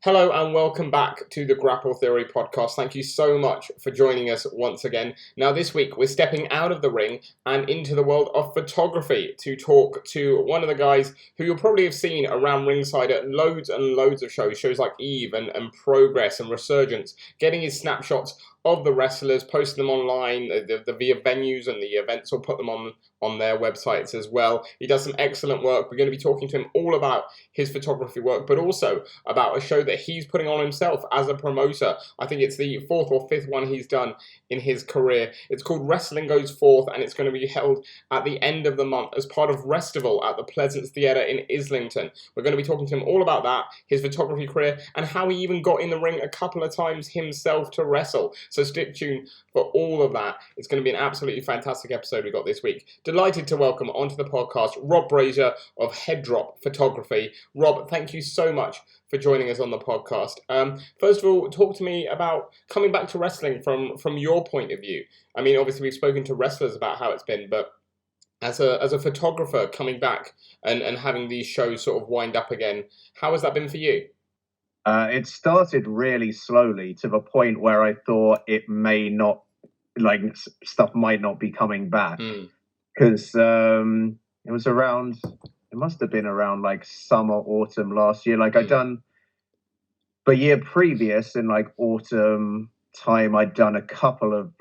Hello and welcome back to the Grapple Theory podcast. Thank you so much for joining us once again. Now, this week we're stepping out of the ring and into the world of photography to talk to one of the guys who you'll probably have seen around ringside at loads and loads of shows like Eve and Progress and Resurgence, getting his snapshots of the wrestlers, posting them online, via venues and the events, will put them on their websites as well. He does some excellent work. We're going to be talking to him all about his photography work, but also about a show that he's putting on himself as a promoter. I think it's the fourth or fifth one he's done in his career. It's called Wrestling Goes Forth, and it's going to be held at the end of the month as part of Wrestival at the Pleasance Theatre in Islington. We're going to be talking to him all about that, his photography career, and how he even got in the ring a couple of times himself to wrestle. So stick tuned for all of that. It's going to be an absolutely fantastic episode we got this week. Delighted to welcome onto the podcast Rob Brazier of Head Drop Photography. Rob, thank you so much for joining us on the podcast. First of all, talk to me about coming back to wrestling from your point of view. I mean, obviously we've spoken to wrestlers about how it's been, but as a photographer coming back and having these shows sort of wind up again, how has that been for you? It started really slowly to the point where I thought it may not, stuff might not be coming back. Because it was around, it must have been around like summer, autumn last year. I'd done the year previous in autumn time, I'd done a couple of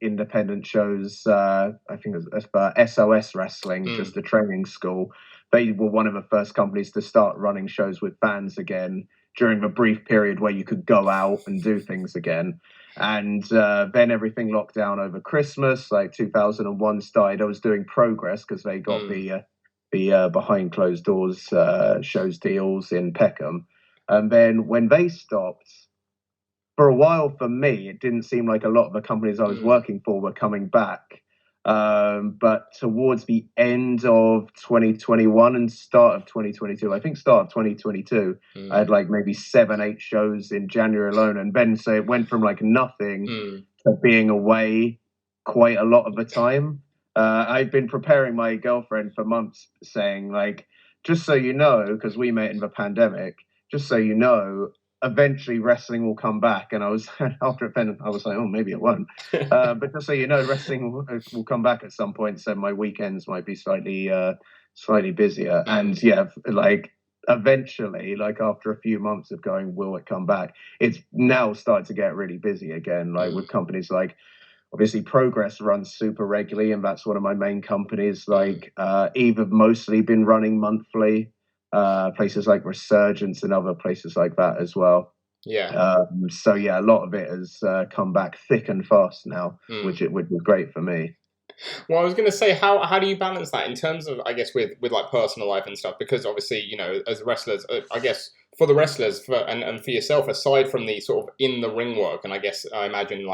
independent shows. I think it was for SOS Wrestling, just a training school. They were one of the first companies to start running shows with fans again during the brief period where you could go out and do things again. And then everything locked down over Christmas, 2001 started. I was doing Progress because they got the behind closed doors shows deals in Peckham. And then when they stopped, for a while for me, it didn't seem like a lot of the companies I was working for were coming back. But towards the end of 2021 and start of 2022, I think start of 2022, I had maybe 7-8 shows in January alone. And then so it went from nothing to being away quite a lot of the time. I'd been preparing my girlfriend for months saying just so you know, because we met in the pandemic, just so you know, eventually wrestling will come back. And I was after it, I was like, oh, maybe it won't. But just so you know, wrestling will come back at some point. So my weekends might be slightly busier. And yeah, eventually, after a few months of going, will it come back? It's now started to get really busy again, with companies obviously Progress runs super regularly, and that's one of my main companies. Eve have mostly been running monthly. Places like Resurgence and other places like that as well. Yeah. So yeah, a lot of it has come back thick and fast now, which was great for me. Well, I was going to say, how do you balance that in terms of, I guess, with personal life and stuff? Because obviously, as wrestlers, I guess for the wrestlers and for yourself, aside from the sort of in the ring work, and I imagine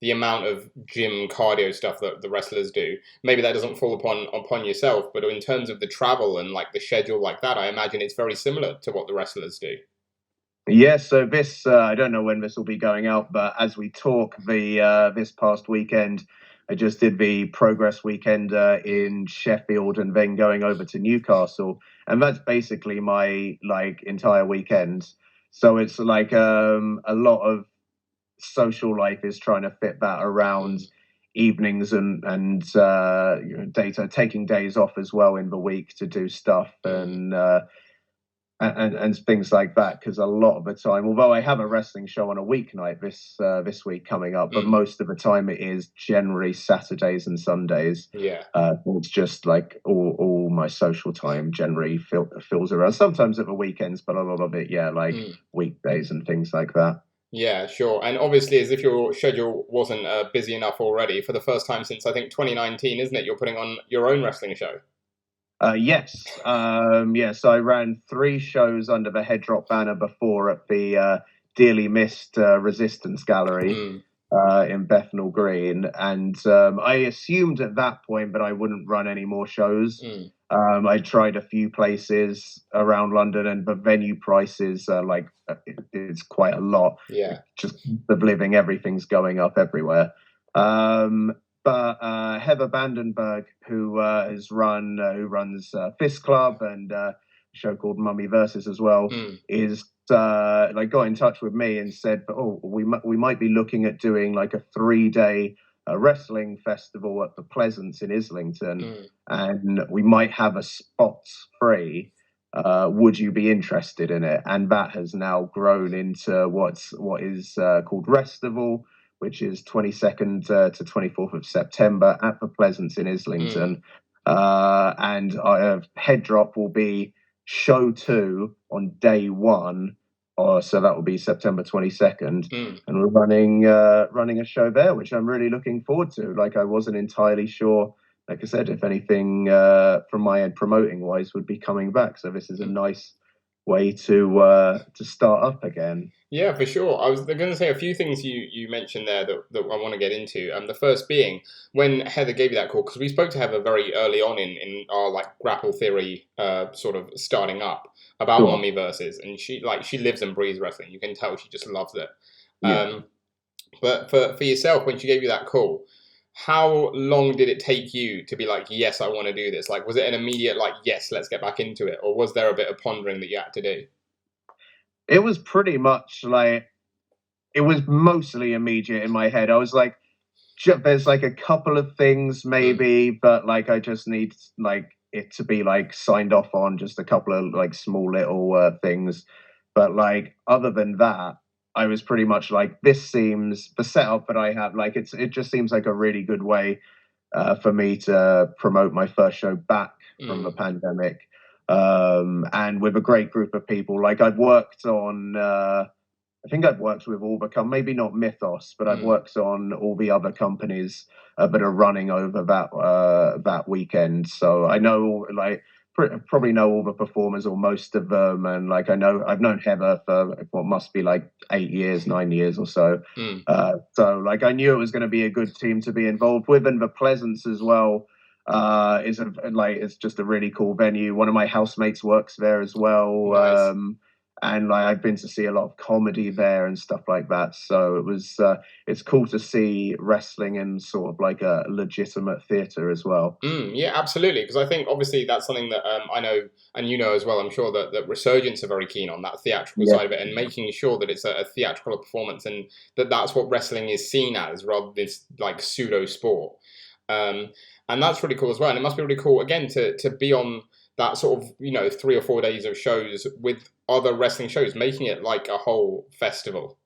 the amount of gym cardio stuff that the wrestlers do, maybe that doesn't fall upon yourself, but in terms of the travel and the schedule like that, I imagine it's very similar to what the wrestlers do. Yeah, so this, I don't know when this will be going out, but as we talk, this past weekend, I just did the Progress weekend in Sheffield and then going over to Newcastle. And that's basically my entire weekend. So it's a lot of social life is trying to fit that around evenings and data, taking days off as well in the week to do stuff and things like that. Because a lot of the time, although I have a wrestling show on a weeknight this week coming up, but most of the time it is generally Saturdays and Sundays. Yeah, it's just all my social time generally fills around. Sometimes at the weekends, but a lot of it, weekdays and things like that. Yeah, sure. And obviously, as if your schedule wasn't busy enough already, for the first time since, I think, 2019, isn't it? You're putting on your own wrestling show. Yes. So I ran 3 shows under the Head Drop banner before at the dearly missed Resistance Gallery in Bethnal Green. And I assumed at that point that I wouldn't run any more shows. I tried a few places around London, and the venue prices it's quite a lot. Yeah, just the living, everything's going up everywhere. But Heather Vandenberg, who runs Fist Club and show called Mummy Versus as well, is like got in touch with me and said, oh, we might be looking at doing like a 3-day wrestling festival at the Pleasance in Islington, and we might have a spots free. Would you be interested in it? And that has now grown into what is called Wrestival, which is 22nd to 24th of September at the Pleasance in Islington. And head drop will be show 2 on day 1, so that will be September 22nd, and we're running a show there, which I'm really looking forward to. Like, I wasn't entirely sure, like I said, if anything from my end promoting wise would be coming back. So this is a nice way to start up again. Yeah, for sure. I was going to say a few things you mentioned there that I want to get into. The first being when Heather gave you that call, because we spoke to Heather very early on in our like grapple theory sort of starting up about Mummy Versus, and she lives and breathes wrestling. You can tell she just loves it. Yeah. But for yourself, when she gave you that call, how long did it take you to be like, yes, I want to do this? Like, was it an immediate like, yes, let's get back into it, or was there a bit of pondering that you had to do? It was pretty much like, it was mostly immediate in my head. I was like, there's like a couple of things maybe, but like I just need like it to be like signed off on, just a couple of like small little things. But like other than that, I was pretty much like, this seems, the setup that I have, like it just seems like a really good way for me to promote my first show back from the pandemic. And with a great group of people. Like I've worked on, I think I've worked with all the maybe not Mythos, but I've worked on all the other companies that are running over that weekend. So I know, like, probably know all the performers or most of them, and like I've known Heather for what must be like 8 years, 9 years or so. So like I knew it was going to be a good team to be involved with, and the Pleasance as well. It's just a really cool venue. One of my housemates works there as well. Nice. And like I've been to see a lot of comedy there and stuff like that. So it was it's cool to see wrestling in sort of like a legitimate theatre as well. Yeah, absolutely. Because I think obviously that's something that I know, and you know as well, I'm sure that Resurgence are very keen on, that theatrical side of it, and making sure that it's a theatrical performance, and that's what wrestling is seen as, rather than this like pseudo sport. And that's really cool as well. And it must be really cool again to be on that sort of 3 or 4 days of shows with other wrestling shows, making it like a whole festival.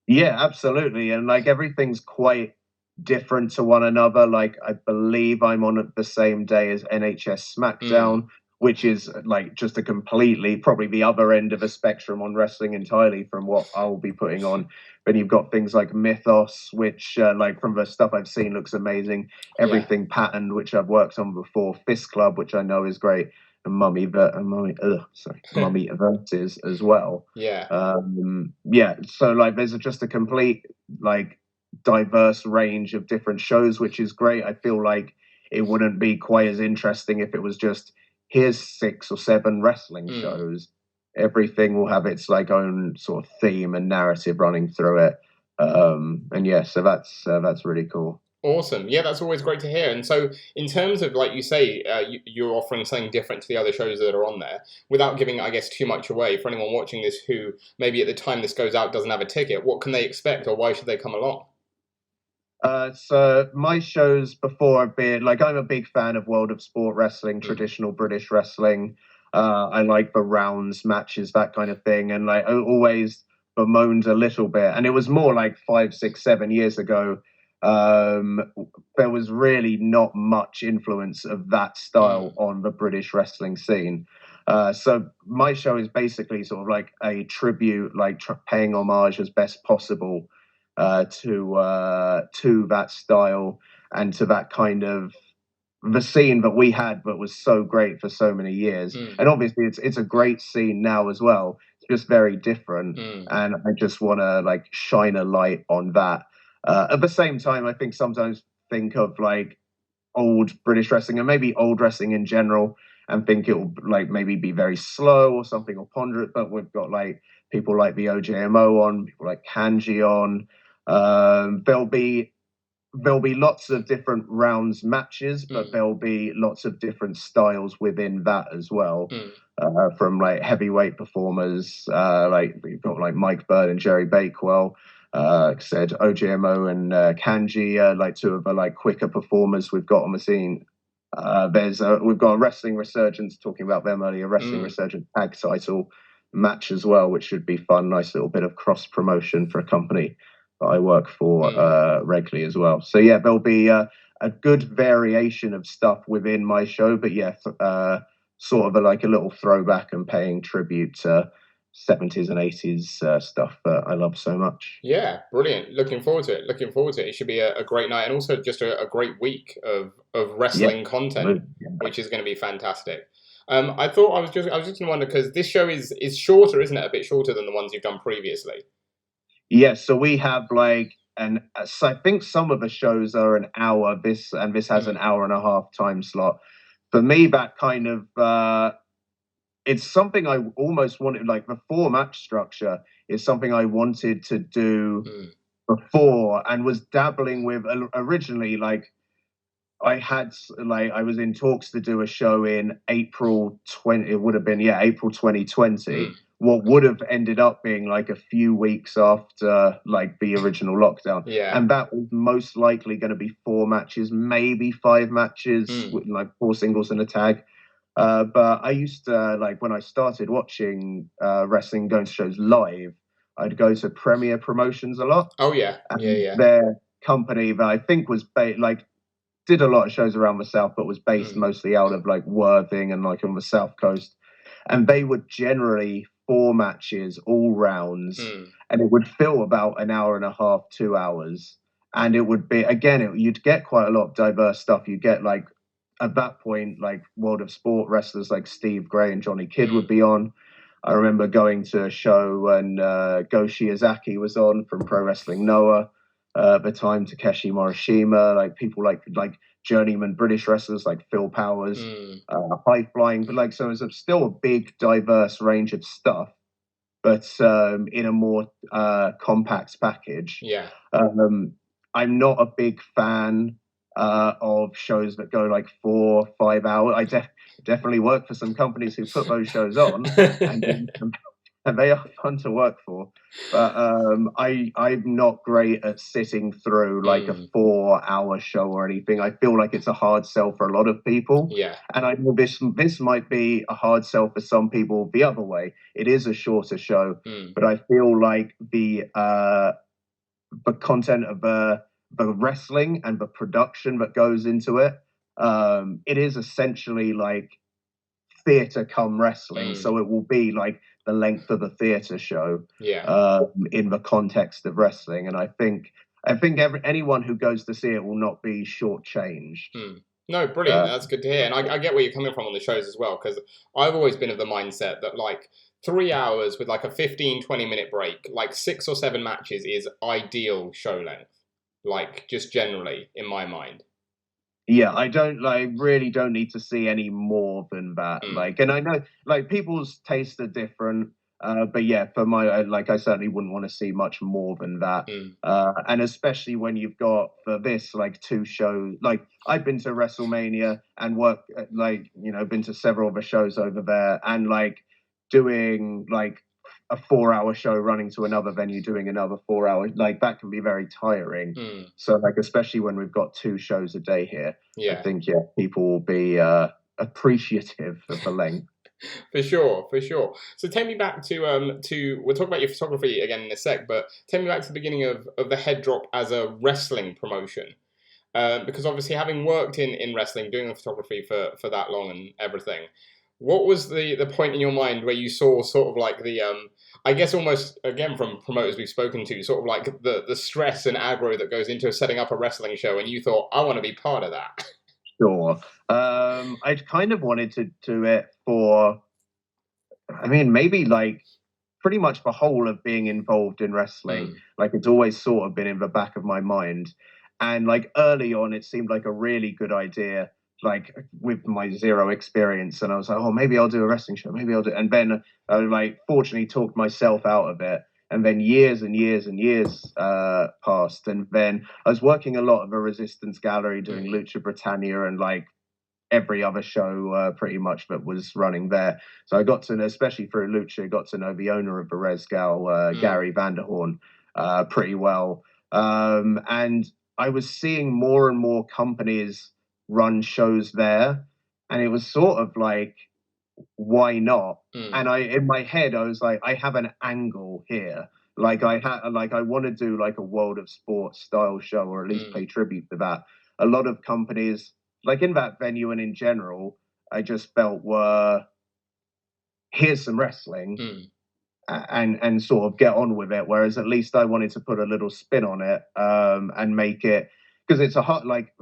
Yeah, absolutely. And like everything's quite different to one another. Like I believe I'm on the same day as NHS SmackDown, which is like just a completely, probably the other end of a spectrum on wrestling entirely from what I'll be putting on. Then you've got things like Mythos, which like from the stuff I've seen looks amazing. Everything Patterned, which I've worked on before. Fist Club, which I know is great. And Mummy Versus as well. Yeah. So like there's just a complete like diverse range of different shows, which is great. I feel like it wouldn't be quite as interesting if it was just, here's 6 or 7 wrestling shows. Everything will have its like own sort of theme and narrative running through it. And yeah, so that's really cool. Awesome. Yeah, that's always great to hear. And so in terms of, like you say, you're offering something different to the other shows that are on there, without giving, I guess, too much away for anyone watching this who maybe at the time this goes out doesn't have a ticket, what can they expect, or why should they come along? So my shows before have been, like, I'm a big fan of World of Sport wrestling, traditional British wrestling. I like the rounds, matches, that kind of thing. And like I always bemoaned a little bit. And it was more like 5, 6, 7 years ago. There was really not much influence of that style on the British wrestling scene. So my show is basically sort of like a tribute, like paying homage as best possible to that style and to that kind of the scene that we had that was so great for so many years. And obviously it's a great scene now as well. It's just very different. And I just want to like shine a light on that. At the same time, I think sometimes think of like old British wrestling and maybe old wrestling in general and think it will like maybe be very slow or something or ponderate, but we've got like people like the OJMO on, people like Kanji on. There'll be there'll be lots of different rounds matches, but there'll be lots of different styles within that as well. From like heavyweight performers, like we've got like Mike Bird and Jerry Bakewell. Said OJMO and Kanji, like two of the like quicker performers we've got on the scene. We've got a Wrestling Resurgence, talking about them earlier, Wrestling Resurgence tag title match as well, which should be fun. Nice little bit of cross promotion for a company that I work for regularly as well. So yeah, there'll be a good variation of stuff within my show, but yeah, sort of like a little throwback and paying tribute to 70s and 80s stuff that I love so much. Yeah, brilliant. Looking forward to it. Looking forward to it. It should be a great night, and also just a great week of wrestling content, which is going to be fantastic. I thought I was just going to wonder, because this show is shorter, isn't it? A bit shorter than the ones you've done previously. Yeah, so we have like so I think some of the shows are an hour. This has an hour and a half time slot. For me, that kind of it's something I almost wanted. Like the 4-match structure is something I wanted to do before, and was dabbling with originally. Like I was in talks to do a show in April 20. It would have been April 2020. What would have ended up being like a few weeks after like the original lockdown. And that was most likely going to be 4 matches, maybe 5 matches, with like 4 singles and a tag. But I used to, like, when I started watching wrestling, going to shows live, I'd go to Premier Promotions a lot. Oh yeah, Their company that I think was did a lot of shows around the South, but was based mostly out of like Worthing and like on the South Coast. And they would generally 4 matches, all rounds, and it would fill about an hour and a half, 2 hours. And it would be, again, you'd get quite a lot of diverse stuff. You get like, at that point, like World of Sport wrestlers like Steve Gray and Johnny Kidd would be on. I remember going to a show and Go Shiozaki was on from Pro Wrestling Noah. At the time, Takeshi Morishima, like people like journeyman British wrestlers like Phil Powers, high flying, but like, so it's still a big, diverse range of stuff, but in a more compact package. Yeah. I'm not a big fan of shows that go like 4 or 5 hours. I definitely work for some companies who put those shows on, and they are fun to work for. But I'm not great at sitting through like a 4-hour show or anything. I feel like it's a hard sell for a lot of people. Yeah. And I know this might be a hard sell for some people the other way. It is a shorter show, but I feel like the content of the wrestling and the production that goes into it, it is essentially like theater come wrestling. So it will be like the length of a theater show, in the context of wrestling. And I think anyone who goes to see it will not be shortchanged. No, brilliant. That's good to hear. And I get where you're coming from on the shows as well, because I've always been of the mindset that like 3 hours with like a 15-20 minute break, like 6 or 7 matches is ideal show length, like just generally in my mind. Yeah, I really don't need to see any more than that. Like, and I know like people's tastes are different, but yeah, for my, like, I certainly wouldn't want to see much more than that. And especially when you've got, for this, like 2 shows, like I've been to WrestleMania and worked, like, you know, been to several of the shows over there, and like doing like a 4-hour show running to another venue, doing another 4 hours, like that can be very tiring. So like, especially when we've got 2 shows a day here, I think people will be appreciative of the length. For sure. So take me back to we'll talk about your photography again in a sec, but take me back to the beginning of the Head Drop as a wrestling promotion. Because obviously, having worked in wrestling, doing the photography for that long and everything, what was the point in your mind where you saw sort of like the I guess almost, again, from promoters we've spoken to, sort of like the stress and aggro that goes into setting up a wrestling show, and you thought, I want to be part of that? Sure. I kind of wanted to do it for, I mean, maybe like pretty much the whole of being involved in wrestling. Like, it's always sort of been in the back of my mind. And like early on, it seemed like a really good idea, like with my 0 experience. And I was like, oh, maybe I'll do a wrestling show. Maybe I'll do. And then I like fortunately talked myself out of it. And then years and years and years passed, and then I was working a lot of a Resistance gallery doing Lucha Britannia and like every other show pretty much that was running there. So I got to know, especially through Lucha, got to know the owner of the Resgal, Gary Vanderhorn, pretty well. And I was seeing more and more companies run shows there, and it was sort of like, why not? And in my head, I was like, I have an angle here. Like I want to do like a World of Sport style show, or at least pay tribute to that. A lot of companies, like in that venue and in general, I just felt were, here's some wrestling and sort of get on with it. Whereas at least I wanted to put a little spin on it and make it, because it's a hot, like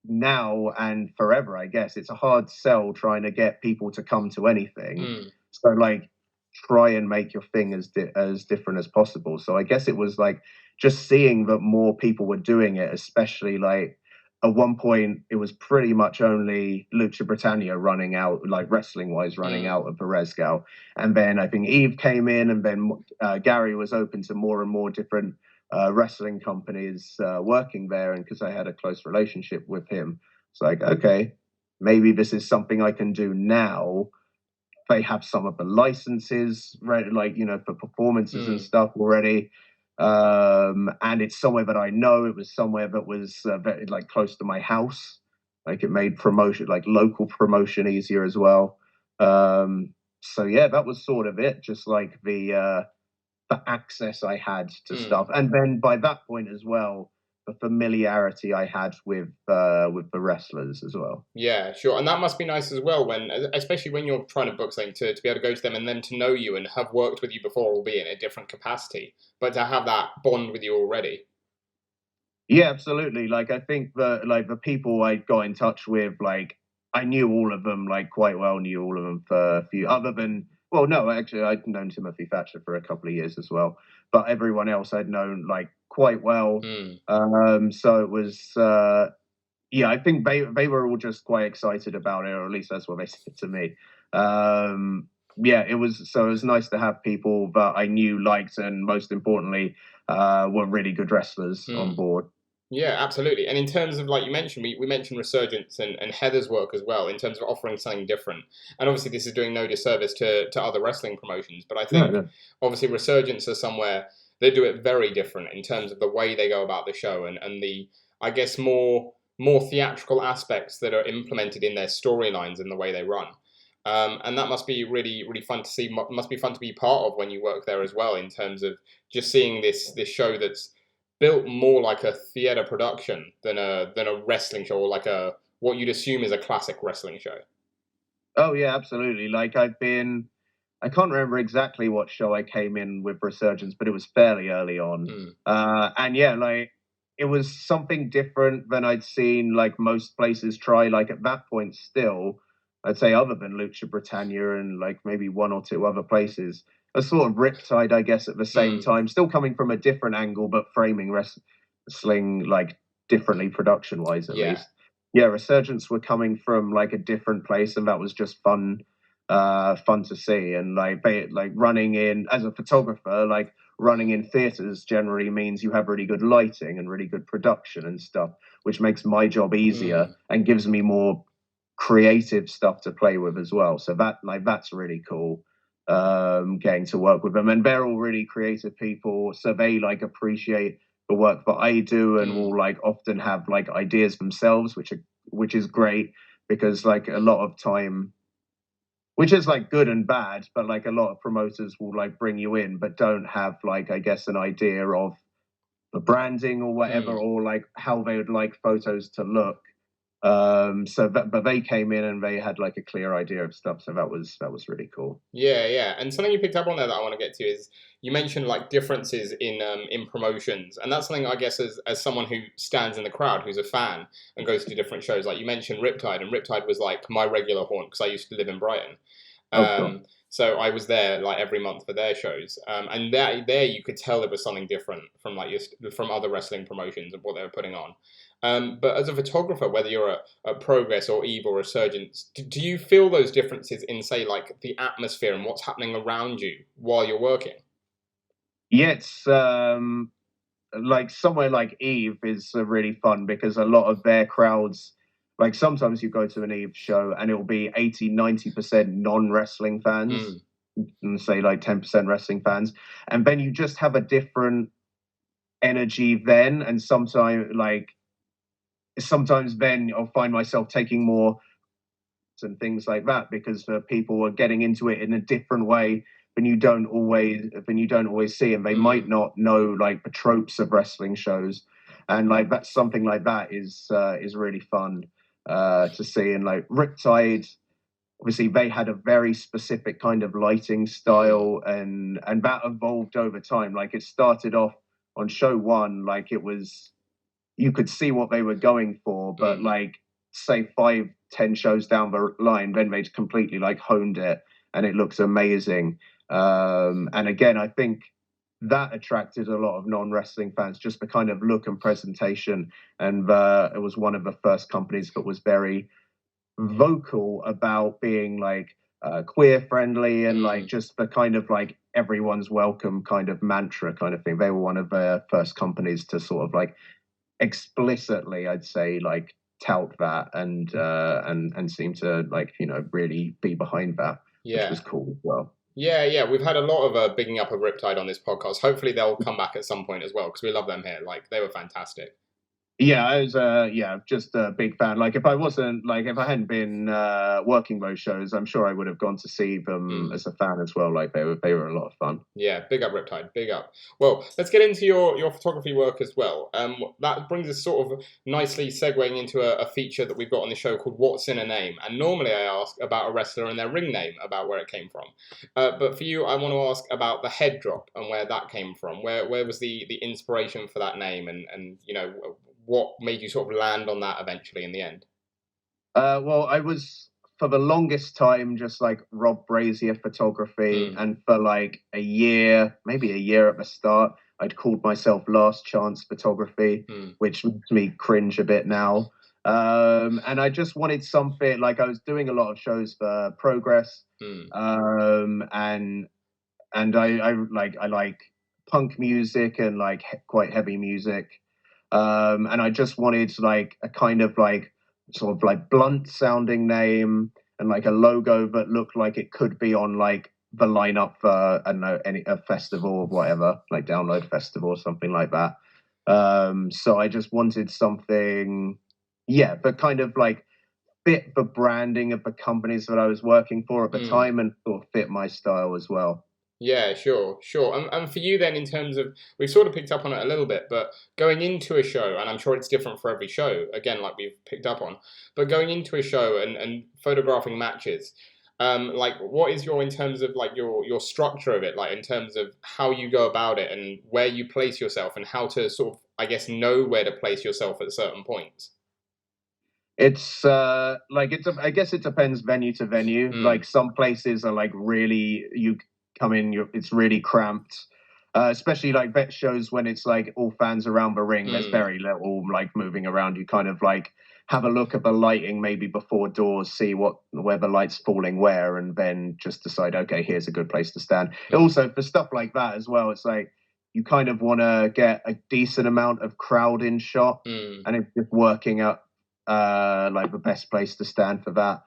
now and forever, I guess, it's a hard sell trying to get people to come to anything. So like try and make your thing as different as possible. So I guess it was like just seeing that more people were doing it, especially like at one point it was pretty much only Lucha Britannia running out, like wrestling wise, running out of Perezgal. And then I think Eve came in, and then Gary was open to more and more different wrestling companies working there. And because I had a close relationship with him, it's like, okay, maybe this is something I can do now. They have some of the licenses, right, like, you know, for performances and stuff already. And it's somewhere that I know. It was somewhere that was very, like, close to my house. Like, it made promotion, like local promotion, easier as well. So yeah, that was sort of it. Just like the access I had to stuff, and then by that point as well, the familiarity I had with the wrestlers as well. Yeah, sure. And that must be nice as well, when, especially when you're trying to book something, to be able to go to them and them to know you and have worked with you before, albeit in a different capacity, but to have that bond with you already. Yeah, absolutely. Like, I think the people I got in touch with, like, I knew all of them, like, quite well, knew all of them for a few, other than, well, no, actually, I'd known Timothy Thatcher for a couple of years as well, but everyone else I'd known, like, quite well. So it was, yeah, I think they were all just quite excited about it, or at least that's what they said to me. Yeah, it was nice to have people that I knew, liked, and most importantly, were really good wrestlers on board. Yeah, absolutely. And in terms of, like you mentioned, we mentioned Resurgence and Heather's work as well, in terms of offering something different. And obviously this is doing no disservice to other wrestling promotions, but I think obviously Resurgence are somewhere they do it very different in terms of the way they go about the show, and the, I guess, more theatrical aspects that are implemented in their storylines and the way they run. And that must be really, really fun to see. Must be fun to be part of when you work there as well, in terms of just seeing this show that's built more like a theater production than a wrestling show, or like a, what you'd assume is a classic wrestling show. Oh yeah, absolutely. Like, I can't remember exactly what show I came in with Resurgence, but it was fairly early on. And yeah, like, it was something different than I'd seen like most places try. Like, at that point still, I'd say, other than Lucha Britannia and like maybe one or two other places, a sort of Riptide, I guess, at the same time, still coming from a different angle, but framing wrestling like differently production wise, at least. Yeah, Resurgence were coming from like a different place, and that was just fun to see. And like running in, as a photographer, like running in theaters generally means you have really good lighting and really good production and stuff, which makes my job easier and gives me more creative stuff to play with as well. So that's really cool, getting to work with them. And they're all really creative people, so they like appreciate the work that I do, and will like often have like ideas themselves, which is great, because like a lot of time, which is like good and bad, but like a lot of promoters will like bring you in but don't have like, I guess, an idea of the branding or whatever, or like how they would like photos to look. But they came in and they had like a clear idea of stuff, so that was really cool. Yeah. And something you picked up on there that I want to get to is, you mentioned like differences in promotions, and that's something, I guess, as someone who stands in the crowd, who's a fan and goes to different shows. Like you mentioned Riptide, and Riptide was like my regular haunt because I used to live in Brighton. Cool. So I was there like every month for their shows, and there you could tell there was something different from from other wrestling promotions and what they were putting on. But as a photographer, whether you're at Progress or Eve or Resurgence, do you feel those differences in, say, like the atmosphere and what's happening around you while you're working? Yeah, it's like somewhere like Eve is really fun because a lot of their crowds, like sometimes you go to an Eve show and it'll be 80-90% non-wrestling fans and say like 10% wrestling fans, and then you just have a different energy then. And sometimes then I'll find myself taking more and things like that because people are getting into it in a different way when you don't always see, and they might not know like the tropes of wrestling shows, and like that's something like that is really fun to see. And like Riptide, obviously they had a very specific kind of lighting style, and that evolved over time. Like it started off on show one, like it was, you could see what they were going for, but like say 5-10 shows down the line, then they completely like honed it, and it looks amazing. And again, I think that attracted a lot of non-wrestling fans, just the kind of look and presentation. And it was one of the first companies that was very vocal about being like queer friendly and like just the kind of like everyone's welcome kind of mantra kind of thing. They were one of the first companies to sort of like explicitly, I'd say, like tout that and seem to like, you know, really be behind that, which was cool as well. Yeah, we've had a lot of bigging up of Riptide on this podcast. Hopefully they'll come back at some point as well because we love them here. Like they were fantastic. Yeah, I was just a big fan. Like if I hadn't been working those shows, I'm sure I would have gone to see them as a fan as well. Like they were a lot of fun. Yeah, big up Riptide, big up. Well, let's get into your photography work as well. That brings us sort of nicely segueing into a feature that we've got on the show called What's in a Name. And normally I ask about a wrestler and their ring name, about where it came from. But for you, I want to ask about the head drop and where that came from. Where was the inspiration for that name, and you know, what made you sort of land on that eventually in the end? Well, I was for the longest time just like Rob Brazier photography, and for like maybe a year at the start, I'd called myself Last Chance Photography, which makes me cringe a bit now. And I just wanted something, like I was doing a lot of shows for Progress, and I like punk music and like quite heavy music. And I just wanted like a kind of like sort of like blunt sounding name and like a logo that looked like it could be on like the lineup for I don't know, a festival or whatever, like Download Festival or something like that. So I just wanted something, but kind of like fit the branding of the companies that I was working for at the time and sort of fit my style as well. Yeah, sure. And for you then, in terms of, we've sort of picked up on it a little bit, but going into a show, and I'm sure it's different for every show, again, like we've picked up on, but going into a show and photographing matches, like what is in terms of like your structure of it, like in terms of how you go about it and where you place yourself and how to sort of, I guess, know where to place yourself at certain points? It's I guess it depends venue to venue. Like some places are like really, you come in, it's really cramped. Especially like vet shows when it's like all fans around the ring. There's very little like moving around. You kind of like have a look at the lighting maybe before doors, see where the light's falling where, and then just decide, okay, here's a good place to stand. Also for stuff like that as well, it's like you kind of want to get a decent amount of crowd in shot, and it's just working out like the best place to stand for that.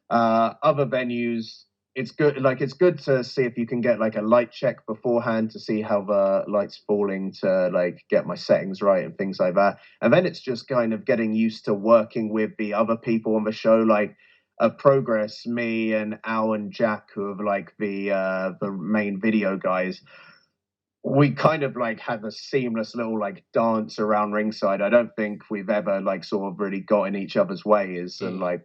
Other venues, it's good to see if you can get like a light check beforehand to see how the light's falling, to like get my settings right and things like that. And then it's just kind of getting used to working with the other people on the show, like Progress, me and Al and Jack, who are like the main video guys. We kind of like had a seamless little like dance around ringside. I don't think we've ever like sort of really got in each other's ways, and like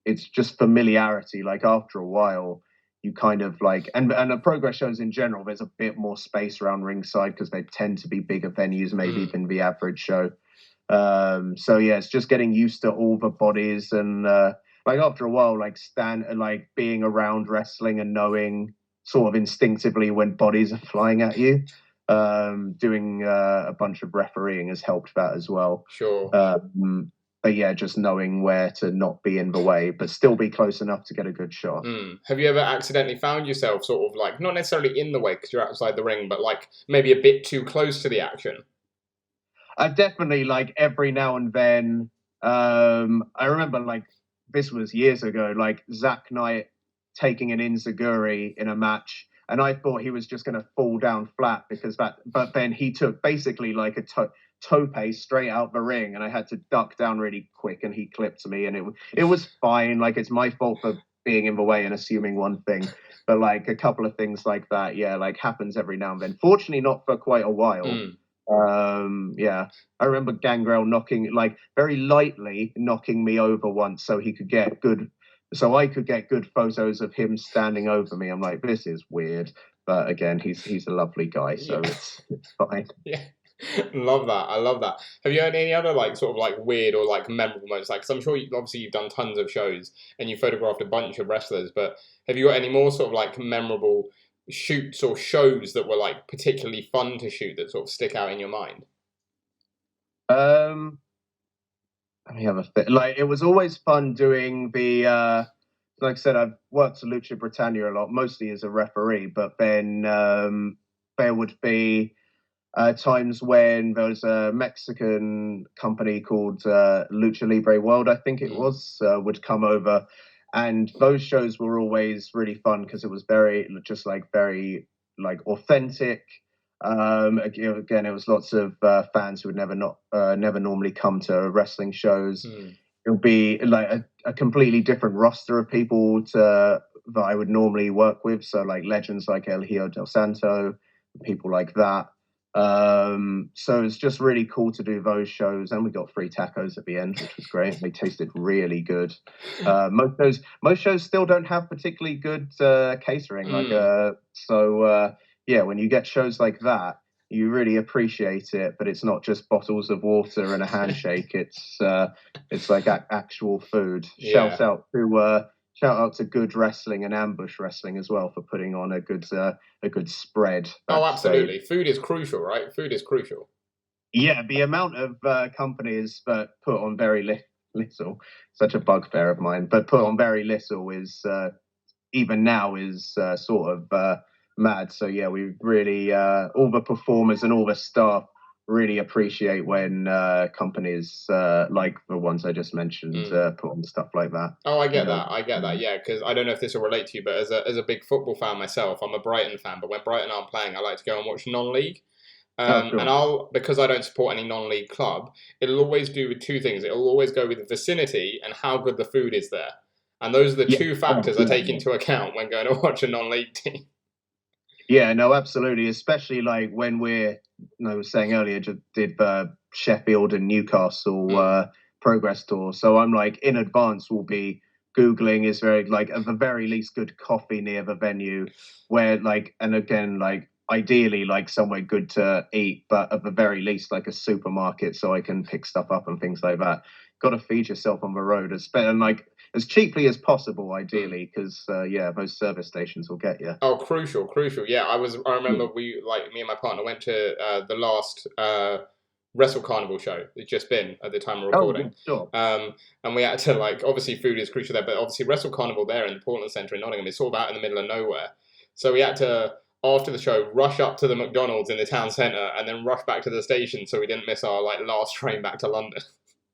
it's just familiarity. Like after a while, you kind of like, and the Progress shows in general, there's a bit more space around ringside because they tend to be bigger venues maybe than the average show. So yeah, it's just getting used to all the bodies, and like after a while, like being around wrestling and knowing sort of instinctively when bodies are flying at you. Doing a bunch of refereeing has helped that as well. Sure. but yeah, just knowing where to not be in the way, but still be close enough to get a good shot. Have you ever accidentally found yourself sort of like, not necessarily in the way because you're outside the ring, but like maybe a bit too close to the action? I've definitely, like, every now and then, I remember, like, this was years ago, like Zack Knight taking an enziguri in a match, and I thought he was just going to fall down flat but then he took basically like a tope straight out the ring, and I had to duck down really quick, and he clipped me, and it was fine. Like, it's my fault for being in the way and assuming one thing, but like a couple of things like that, yeah, like happens every now and then. Fortunately, not for quite a while. Yeah, I remember Gangrel like very lightly knocking me over once, so I could get good photos of him standing over me. I'm like, this is weird, but again, he's a lovely guy, so it's fine. Yeah. Love that. I love that. Have you had any other like sort of like weird or like memorable moments? Like, 'cause I'm sure obviously you've done tons of shows and you photographed a bunch of wrestlers, but have you got any more sort of like memorable shoots or shows that were like particularly fun to shoot that sort of stick out in your mind? Let me have a think. Like, it was always fun doing like I said, I've worked at Lucha Britannia a lot, mostly as a referee, but then there would be times when there was a Mexican company called Lucha Libre World, I think it was, would come over, and those shows were always really fun because it was very authentic. Again, it was lots of fans who would never normally come to wrestling shows. It would be like a completely different roster of people that I would normally work with. So like legends like El Hijo del Santo, people like that. So it's just really cool to do those shows, and we got free tacos at the end, which was great. They tasted really good. Most shows still don't have particularly good catering, yeah, when you get shows like that, you really appreciate it, but it's not just bottles of water and a handshake. It's like actual food. Yeah. Shout out to Good Wrestling and Ambush Wrestling as well for putting on a good spread. Oh, absolutely. Food is crucial, right? Food is crucial. Yeah, the amount of companies that put on very little, such a bugbear of mine, but put on very little is even now is sort of mad. So yeah, we really all the performers and all the staff really appreciate when companies like the ones I just mentioned put on stuff like that. Oh, I get that. I get that. Yeah, because I don't know if this will relate to you, but as a big football fan myself, I'm a Brighton fan. But when Brighton aren't playing, I like to go and watch non-league. Sure. And because I don't support any non-league club, it'll always do with two things. It'll always go with the vicinity and how good the food is there. And those are the two factors I take into account when going to watch a non-league team. Yeah, no, absolutely. Especially like when I was saying earlier, just did Sheffield and Newcastle progress tour. So I'm like, in advance, we'll be Googling is very like at the very least good coffee near the venue where like, and again, like ideally like somewhere good to eat, but at the very least like a supermarket so I can pick stuff up and things like that. Got to feed yourself on the road and like as cheaply as possible, ideally, because most service stations will get you. Oh, crucial. Yeah, I remember me and my partner went to the last Wrestle Carnival show. It's just been at the time of recording. Oh, sure. And we had to like, obviously food is crucial there, but obviously Wrestle Carnival there in the Portland Centre in Nottingham, it's sort of out in the middle of nowhere. So we had to, after the show, rush up to the McDonald's in the town centre and then rush back to the station so we didn't miss our like last train back to London.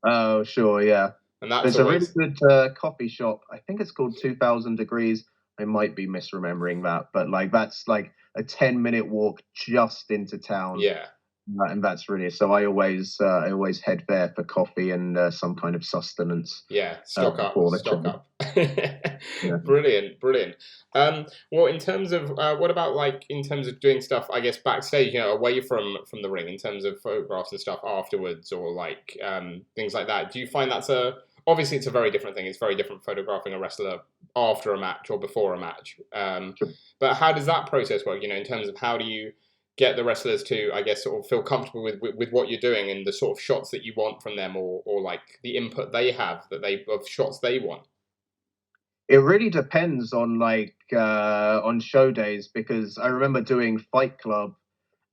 Oh, sure, yeah. And that's There's a really good coffee shop. I think it's called 2000 Degrees. I might be misremembering that, but like that's like a 10-minute walk just into town. Yeah. And that's really so. I always head there for coffee and some kind of sustenance. Yeah, stock up. Yeah. Brilliant. Well, in terms of what about like in terms of doing stuff, I guess backstage, away from the ring, in terms of photographs and stuff afterwards, or like things like that. Do you find obviously it's a very different thing. It's very different photographing a wrestler after a match or before a match. Sure. But how does that process work? In terms of how do you get the wrestlers to, I guess, sort of feel comfortable with what you're doing and the sort of shots that you want from them, or like the input they have of shots they want? It really depends on on show days, because I remember doing Fight Club,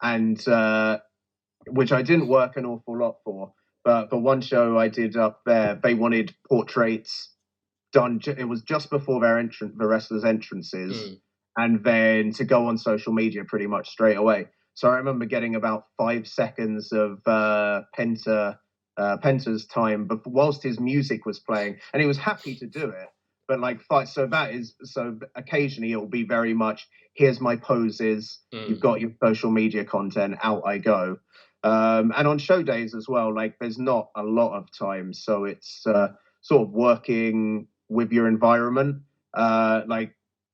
and which I didn't work an awful lot for, But for one show I did up there, they wanted portraits done. It was just before the wrestlers' entrances, and then to go on social media pretty much straight away. So I remember getting about 5 seconds of Penta's time, but whilst his music was playing, and he was happy to do it. But like, so occasionally it will be very much, here's my poses, you've got your social media content, out I go. And on show days as well, like there's not a lot of time, so it's sort of working with your environment.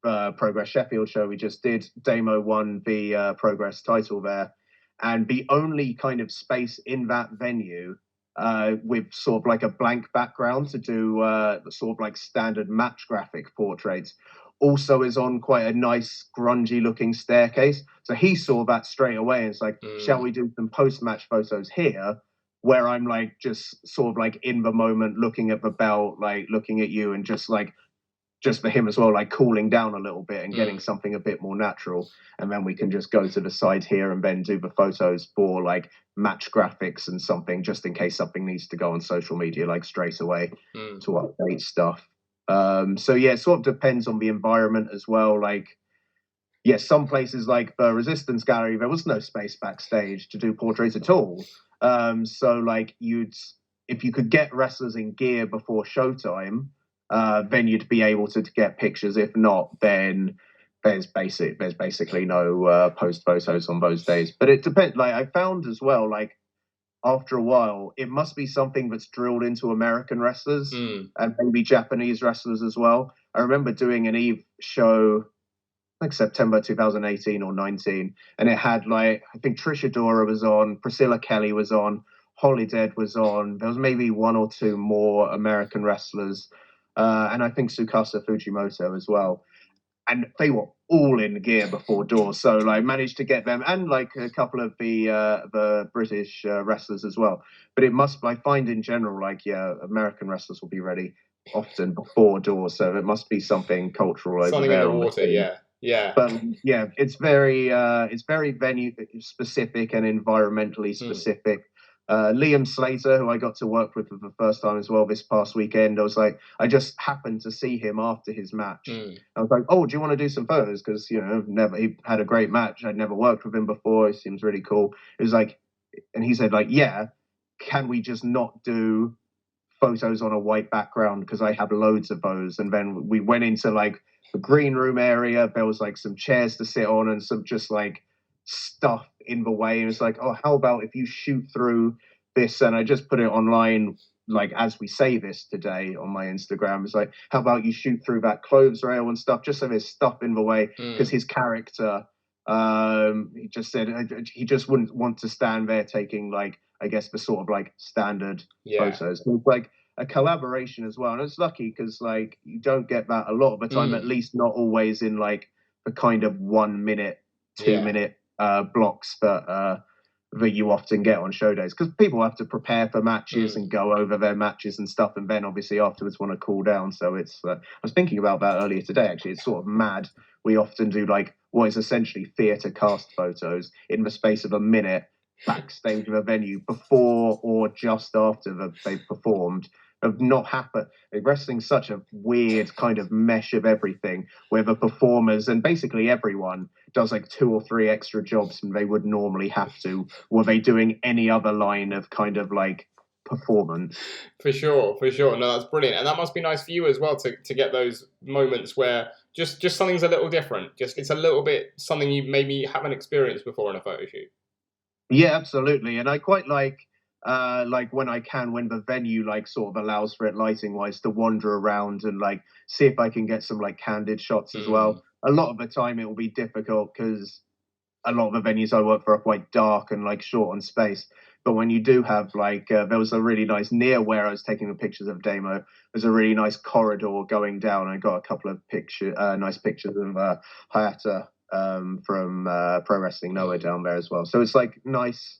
Progress Sheffield show we just did, Damo won the Progress title there, and the only kind of space in that venue with sort of like a blank background to do sort of like standard match graphic portraits also is on quite a nice grungy looking staircase. So he saw that straight away and it's like, shall we do some post-match photos here, where I'm like just sort of like in the moment looking at the belt, like looking at you, and just for him as well, like cooling down a little bit and getting something a bit more natural. And then we can just go to the side here and then do the photos for like match graphics and something, just in case something needs to go on social media like straight away to update stuff. So yeah, it sort of depends on the environment as well. Like, yes, some places like the Resistance Gallery, there was no space backstage to do portraits at all. So like if you could get wrestlers in gear before showtime, then you'd be able to get pictures. If not, then there's basically no post photos on those days. But it depends. Like I found as well, like after a while, it must be something that's drilled into American wrestlers and maybe Japanese wrestlers as well. I remember doing an Eve show like September 2018 or 19, and it had like, I think Trish Adora was on, Priscilla Kelly was on, Holly Dead was on. There was maybe one or two more American wrestlers, and I think Tsukasa Fujimoto as well. And they were all in gear before doors, so like managed to get them, and like a couple of the British wrestlers as well. But it must, I find in general, like American wrestlers will be ready often before doors, so it must be something cultural over something there. In the water, yeah. But yeah, it's very venue specific and environmentally specific. Liam Slater, who I got to work with for the first time as well this past weekend, I just happened to see him after his match. I was like, oh, do you want to do some photos? Because, he had a great match. I'd never worked with him before. He seems really cool. It was like, and he said like, yeah, can we just not do photos on a white background? Because I have loads of those. And then we went into like the green room area. There was like some chairs to sit on and some just like stuff in the way, and it's like, oh, how about if you shoot through this? And I just put it online, like as we say this today on my Instagram, it's like, how about you shoot through that clothes rail and stuff, just so there's stuff in the way, because his character, he just said he just wouldn't want to stand there taking like, I guess, the sort of like standard photos. So it's like a collaboration as well, and it's lucky because like you don't get that a lot of the time, at least not always in like the kind of 1 minute, 2 minute blocks that you often get on show days, because people have to prepare for matches and go over their matches and stuff, and then obviously afterwards want to cool down. So it's I was thinking about that earlier today, actually. It's sort of mad. We often do like what is essentially theatre cast photos in the space of a minute backstage of a venue before or just after they've performed. Have not happened. Wrestling's such a weird kind of mesh of everything, where the performers and basically everyone does like 2 or 3 extra jobs than they would normally have to. Were they doing any other line of kind of like performance? For sure. No, that's brilliant, and that must be nice for you as well to get those moments where just something's a little different. Just it's a little bit something you maybe haven't experienced before in a photo shoot. Yeah, absolutely, and I quite like when I can, when the venue like sort of allows for it lighting wise, to wander around and like see if I can get some like candid shots as well. A lot of the time it will be difficult because a lot of the venues I work for are quite dark and like short on space. But when you do have like there was a really nice, near where I was taking the pictures of Damo, there's a really nice corridor going down. I got a couple of nice pictures of Hayata from Pro Wrestling Noah down there as well. So it's like nice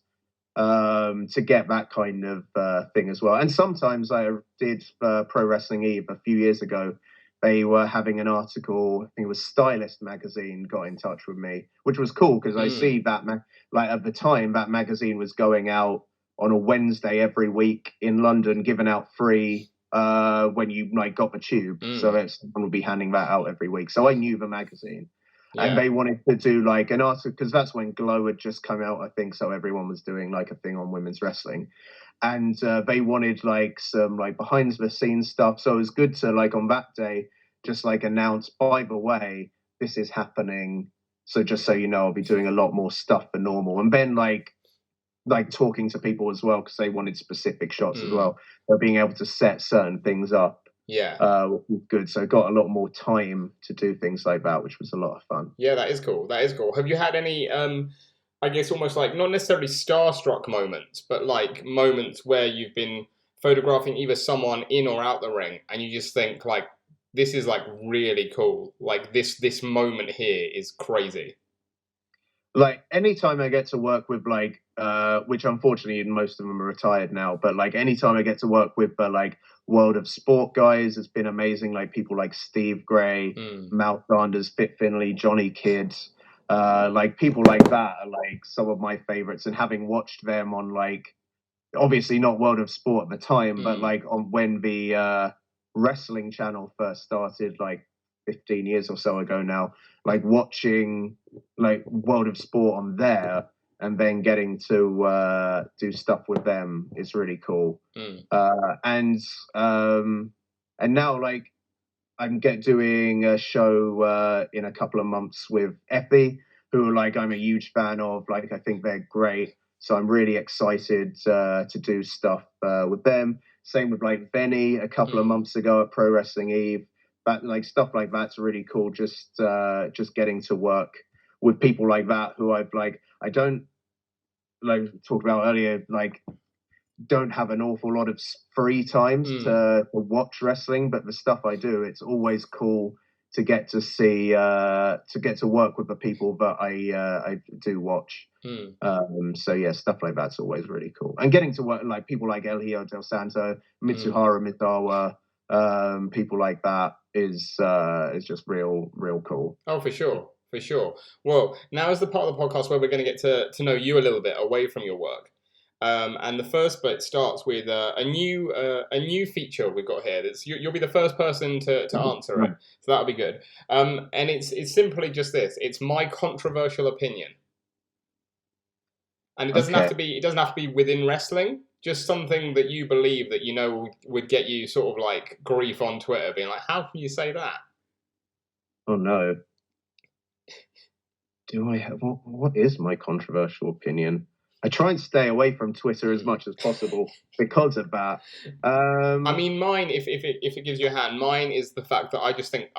to get that kind of thing as well. And sometimes I did Pro Wrestling Eve a few years ago. They were having an article, I think it was Stylist magazine got in touch with me, which was cool because I see that, like at the time, that magazine was going out on a Wednesday every week in London, giving out free when you like got the tube. So someone would be handing that out every week. So I knew the magazine. Yeah. And they wanted to do like an article because that's when Glow had just come out, I think. So everyone was doing like a thing on women's wrestling, and they wanted like some like behind the scenes stuff. So it was good to like on that day just like announce, by the way, this is happening. So just so you know, I'll be doing a lot more stuff than normal, and then like talking to people as well because they wanted specific shots as well. So being able to set certain things up. Yeah. Was good. So got a lot more time to do things like that, which was a lot of fun. Yeah, that is cool. That is cool. Have you had any, I guess almost like, not necessarily starstruck moments, but like moments where you've been photographing either someone in or out the ring and you just think like, this is like really cool. Like this moment here is crazy. Like anytime I get to work with like, which unfortunately most of them are retired now, but like anytime I get to work with like World of Sport guys, it's been amazing. Like people like Steve Gray, Mal Sanders, Fit Finlay, Johnny Kidd, like people like that are like some of my favorites. And having watched them on like, obviously not World of Sport at the time, but like on when the wrestling channel first started, like 15 years or so ago now, like watching like World of Sport on there and then getting to do stuff with them is really cool. And now like I'm doing a show in a couple of months with Effie, who like I'm a huge fan of. Like I think they're great, so I'm really excited to do stuff with them. Same with like Benny a couple of months ago at Pro Wrestling Eve. But like stuff like that's really cool. Just getting to work with people like that who I've like I don't like talked about earlier, like don't have an awful lot of free times to watch wrestling, but the stuff I do, it's always cool to get to see to get to work with the people that I do watch. So yeah, stuff like that's always really cool. And getting to work like people like El Hijo del Santo, Mitsuhara Misawa, people like that is just real cool. Oh, for sure. For sure. Well, now is the part of the podcast where we're going to get to know you a little bit away from your work. And the first bit starts with a new feature we've got here. You'll be the first person to answer it, so that'll be good. And it's simply just this. It's my controversial opinion, and it doesn't have to be within wrestling. Just something that you believe that you know would get you sort of like grief on Twitter, being like, "How can you say that?" Oh no. Do I have what is my controversial opinion? I try and stay away from Twitter as much as possible because of that. I mean, mine, if it gives you a hand, mine is the fact that I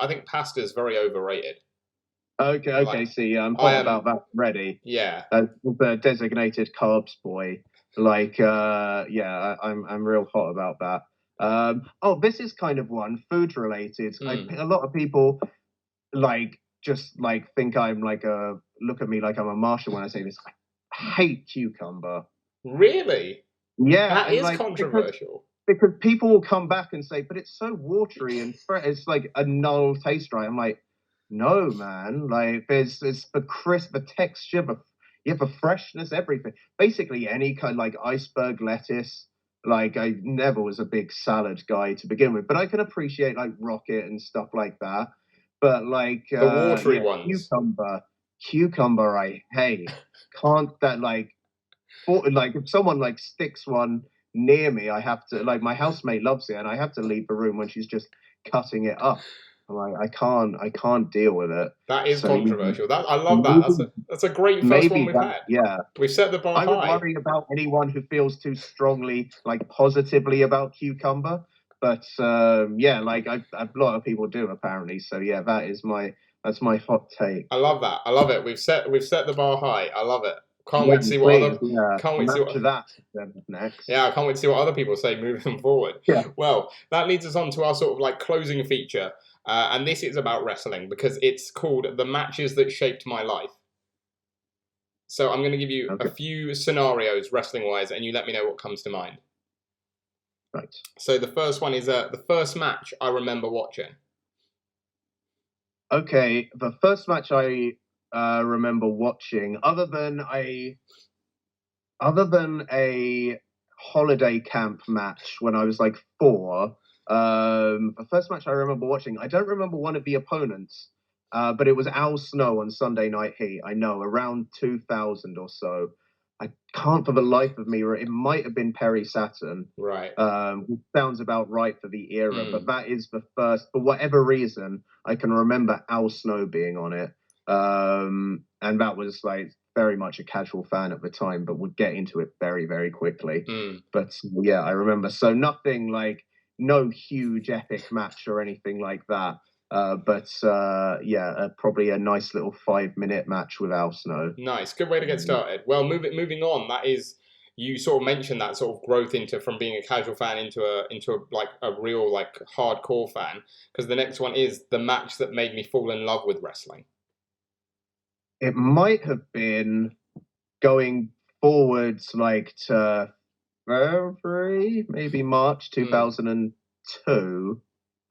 think pasta is very overrated. Okay. Like, See, I'm hot about that already. Yeah. The designated carbs boy. Like, yeah, I'm real hot about that. Oh, this is kind of one food related. A lot of people like just like think I'm like look at me like I'm a Martian when I say this. I hate cucumber. Really? Yeah, that is like, controversial. Because people will come back and say, but it's so watery and it's like a null taste, right? I'm like, no, man. Like, it's the crisp, the texture, you have the freshness, everything. Basically, any kind like iceberg lettuce. Like, I never was a big salad guy to begin with, but I can appreciate like rocket and stuff like that. But like the watery ones, cucumber, I hate. Can't that like if someone like sticks one near me, I have to like my housemate loves it, and I have to leave the room when she's just cutting it up. I'm like, I can't deal with it. That is controversial. That I love that. That's a great first one we've had. Yeah, we've set the bar high. I would worry about anyone who feels too strongly, like positively about cucumber. But yeah, like a lot of people do apparently. So yeah, that's my hot take. I love that. I love it. We've set the bar high. I love it. Can't wait to see what next. Yeah, I can't wait to see what other people say moving forward. Yeah. Well, that leads us on to our sort of like closing feature, and this is about wrestling because it's called "The Matches That Shaped My Life." So I'm going to give you a few scenarios wrestling-wise, and you let me know what comes to mind. Right. So the first one is the first match I remember watching. Okay, the first match I remember watching, other than a holiday camp match when I was like 4. The first match I remember watching, I don't remember one of the opponents, but it was Al Snow on Sunday Night Heat. I know, around 2000 or so. I can't for the life of me. It might have been Perry Saturn. Right. Which sounds about right for the era, but that is the first, for whatever reason, I can remember Al Snow being on it. And that was like very much a casual fan at the time, but would get into it very, very quickly. But yeah, I remember. So nothing like, no huge epic match or anything like that. But probably a nice little 5-minute match with Al Snow. Nice, good way to get started. Well, moving on. That is, you sort of mentioned that sort of growth into from being a casual fan into a real like hardcore fan. Because the next one is the match that made me fall in love with wrestling. It might have been going forwards like to February, maybe March 2002.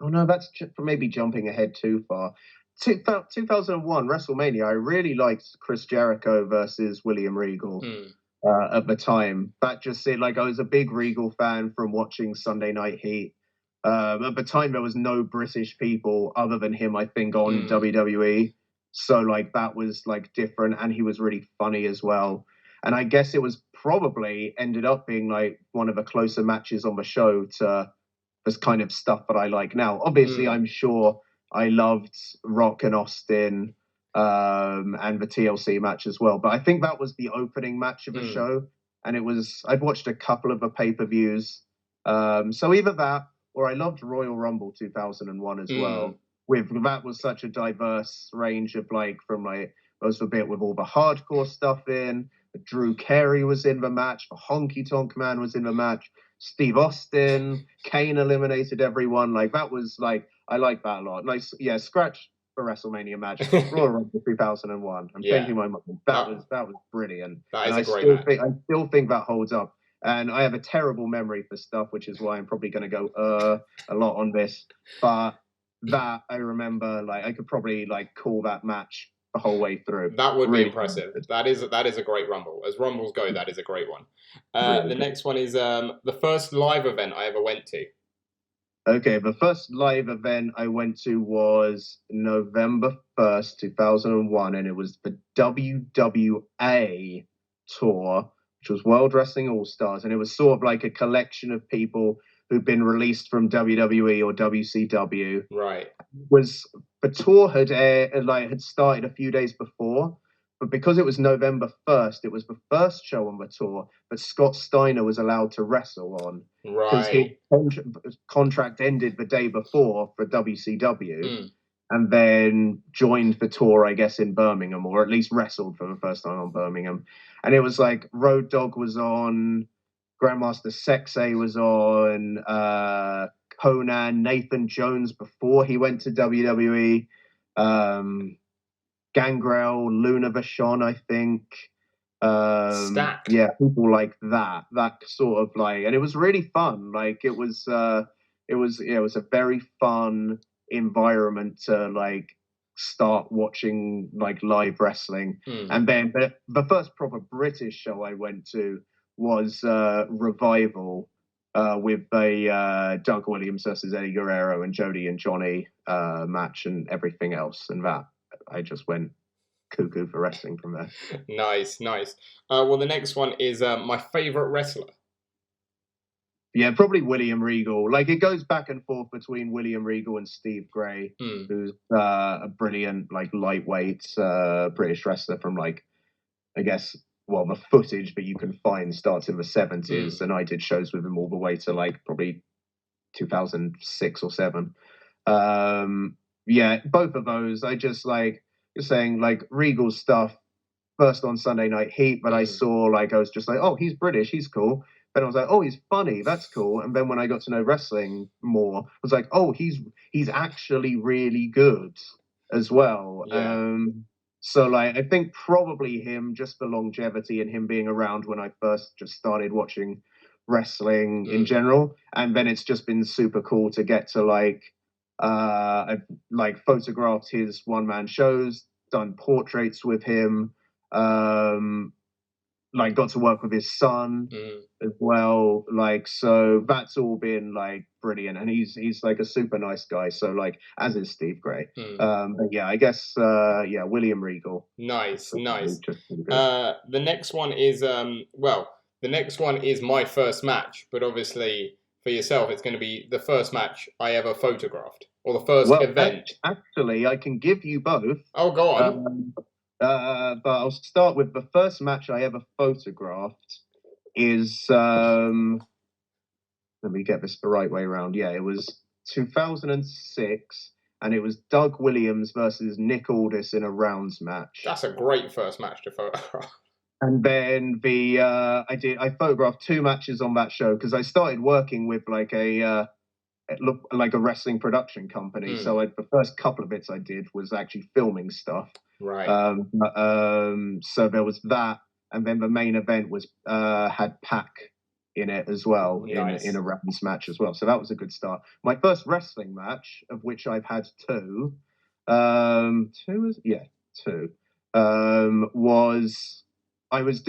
Oh no, that's maybe jumping ahead too far. 2001 WrestleMania. I really liked Chris Jericho versus William Regal at the time. That just seemed like I was a big Regal fan from watching Sunday Night Heat. At the time, there was no British people other than him, I think, on WWE. So like that was like different, and he was really funny as well. And I guess it was probably ended up being like one of the closer matches on the show to this kind of stuff that I like now. Obviously, I'm sure I loved Rock and Austin and the TLC match as well. But I think that was the opening match of the show. And I'd watched a couple of the pay-per-views. So either that, or I loved Royal Rumble 2001 as well. That was such a diverse range of like, from like, there was a bit with all the hardcore stuff in. Drew Carey was in the match. The Honky Tonk Man was in the match. Steve Austin, Kane eliminated everyone. Like that was like, I like that a lot. Nice, yeah. Scratch the WrestleMania match, Royal Rumble 2001. I'm changing my mind. That was brilliant. That is and a great match. I still think that holds up. And I have a terrible memory for stuff, which is why I'm probably going to go a lot on this. But that I remember, like I could probably like call that match the whole way through. That would be impressive. That is a great Rumble. As Rumbles go, that is a great one. The next one is the first live event I ever went to. Okay, the first live event I went to was November 1st, 2001, and it was the WWA tour, which was World Wrestling All-Stars, and it was sort of like a collection of people who'd been released from WWE or WCW. Right. The tour had started a few days before, but because it was November 1st, it was the first show on the tour that Scott Steiner was allowed to wrestle on. Because his contract ended the day before for WCW, and then joined the tour, I guess, in Birmingham, or at least wrestled for the first time on Birmingham. And it was like Road Dogg was on, Grandmaster Sexay was on, Conan, Nathan Jones before he went to WWE, Gangrel, Luna Vachon, I think. Stacked. Yeah, people like that sort of like, and it was really fun. Like it was a very fun environment to like start watching like live wrestling. And then the first proper British show I went to was Revival with a Doug Williams versus Eddie Guerrero and Jody and Johnny match and everything else, and that I just went cuckoo for wrestling from there. Nice. Well, the next one is my favorite wrestler. Yeah, probably William Regal. Like it goes back and forth between William Regal and Steve Gray, who's a brilliant like lightweight British wrestler from like, I guess, well, the footage that you can find starts in the 70s, and I did shows with him all the way to like probably 2006 or 7. Yeah, both of those. I just like, you're saying like Regal's stuff first on Sunday Night Heat, but I saw like, I was just like, oh, he's British, he's cool. Then I was like, oh, he's funny, that's cool. And then when I got to know wrestling more, I was like, oh, he's actually really good as well. Yeah. So like, I think probably him, just the longevity and him being around when I first just started watching wrestling in general. And then it's just been super cool to get to like, I've like photographed his one-man shows, done portraits with him. like got to work with his son as well. Like, so that's all been like brilliant, and he's like a super nice guy. So like, as is Steve Gray. But yeah, I guess yeah, William Regal. Nice. The next one is the next one is my first match, but obviously for yourself, it's going to be the first match I ever photographed, or the first event. Actually, I can give you both. Oh, go on. But I'll start with the first match I ever photographed is let me get this the right way around. Yeah, it was 2006, and it was Doug Williams versus Nick Aldis in a rounds match. That's a great first match to photograph. And then I photographed 2 matches on that show because I started working with like a wrestling production company. So the first couple of bits I did was actually filming stuff. Right. So there was that, and then the main event was had Pac in it as well. Nice. in a rounds match as well. So that was a good start. My first wrestling match, of which I've had 2, was I was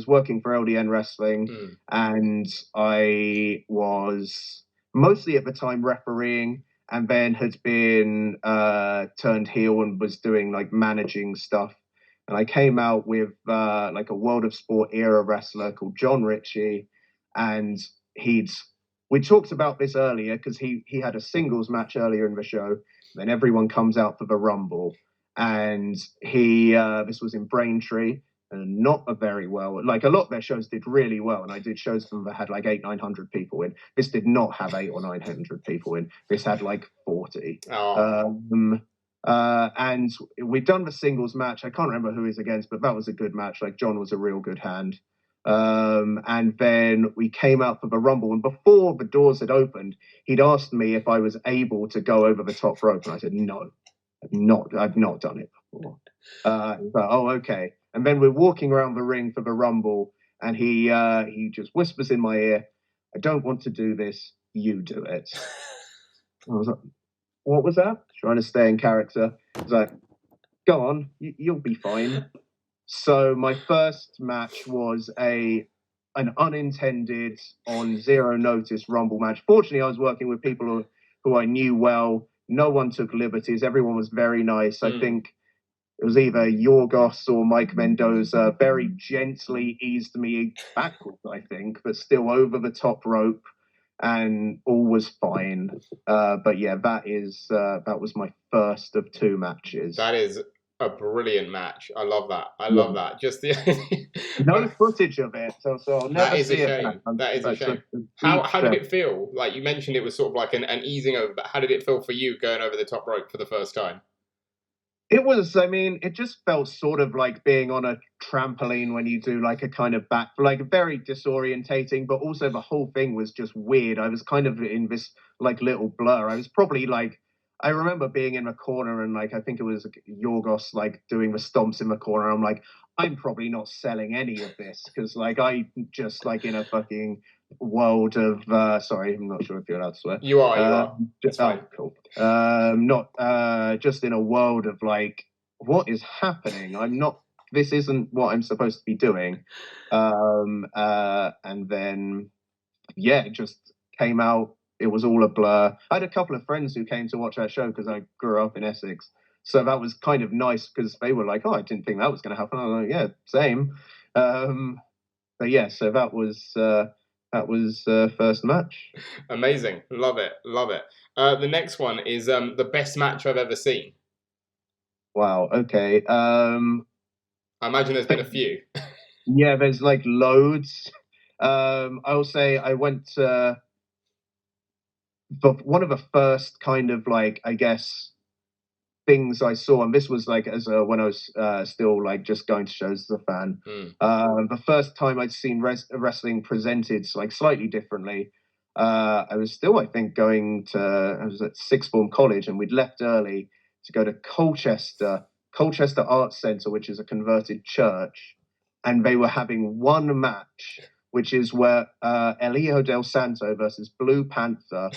working for LDN Wrestling, and I was mostly at the time refereeing, and then had been turned heel and was doing like managing stuff. And I came out with like a World of Sport era wrestler called John Ritchie, and we talked about this earlier because he had a singles match earlier in the show. Then everyone comes out for the Rumble, and this was in Braintree, and not a very well, like a lot of their shows did really well, and I did shows for them that had like 800-900 people in. This did not have 800 or 900 people in. This had like 40. And we'd done the singles match. I can't remember who he's against, but that was a good match. Like, John was a real good hand. And then we came out for the Rumble, and before the doors had opened, he'd asked me if I was able to go over the top rope, and I said no. I've not done it before. But, oh, okay. And then we're walking around the ring for the Rumble, and he just whispers in my ear, "I don't want to do this. You do it." I was like, "What was that?" Trying to stay in character. I was like, "Go on, you'll be fine." So my first match was an unintended, on zero notice Rumble match. Fortunately, I was working with people who I knew well. No one took liberties. Everyone was very nice. I think it was either Yorgos or Mike Mendoza very gently eased me backwards, I think, but still over the top rope, and all was fine. But yeah, that was my first of 2 matches. That is a brilliant match. I love that. I love that. Just the no footage of it, so I'll never that is see a shame. That is a shame. How did it feel? Like, you mentioned it was sort of like an easing over, but how did it feel for you going over the top rope for the first time? It was, I mean, it just felt sort of like being on a trampoline when you do like a kind of back, like very disorientating, but also the whole thing was just weird. I was kind of in this like little blur. I was probably like, I remember being in the corner, and like, I think it was Yorgos like doing the stomps in the corner. I'm like, I'm probably not selling any of this because like I just like in a fucking world of sorry, I'm not sure if you're allowed to swear. You are. Just cool. Not just in a world of like, what is happening? This isn't what I'm supposed to be doing. And then yeah, it just came out. It was all a blur. I had a couple of friends who came to watch that show because I grew up in Essex. So that was kind of nice because they were like, "Oh, I didn't think that was going to happen." I was like, "Yeah, same." But yeah, so that was first match. Amazing, love it. The next one is the best match I've ever seen. Wow. Okay. I imagine there's been a few. Yeah, there's like loads. I'll say I went to one of the first kind of like, I guess, things I saw, and this was like when I was still like just going to shows as a fan. The first time I'd seen wrestling presented like slightly differently. I was still, I think, I was at sixth form college, and we'd left early to go to Colchester Arts Centre, which is a converted church, and they were having one match, which is where El Hijo del Santo versus Blue Panther,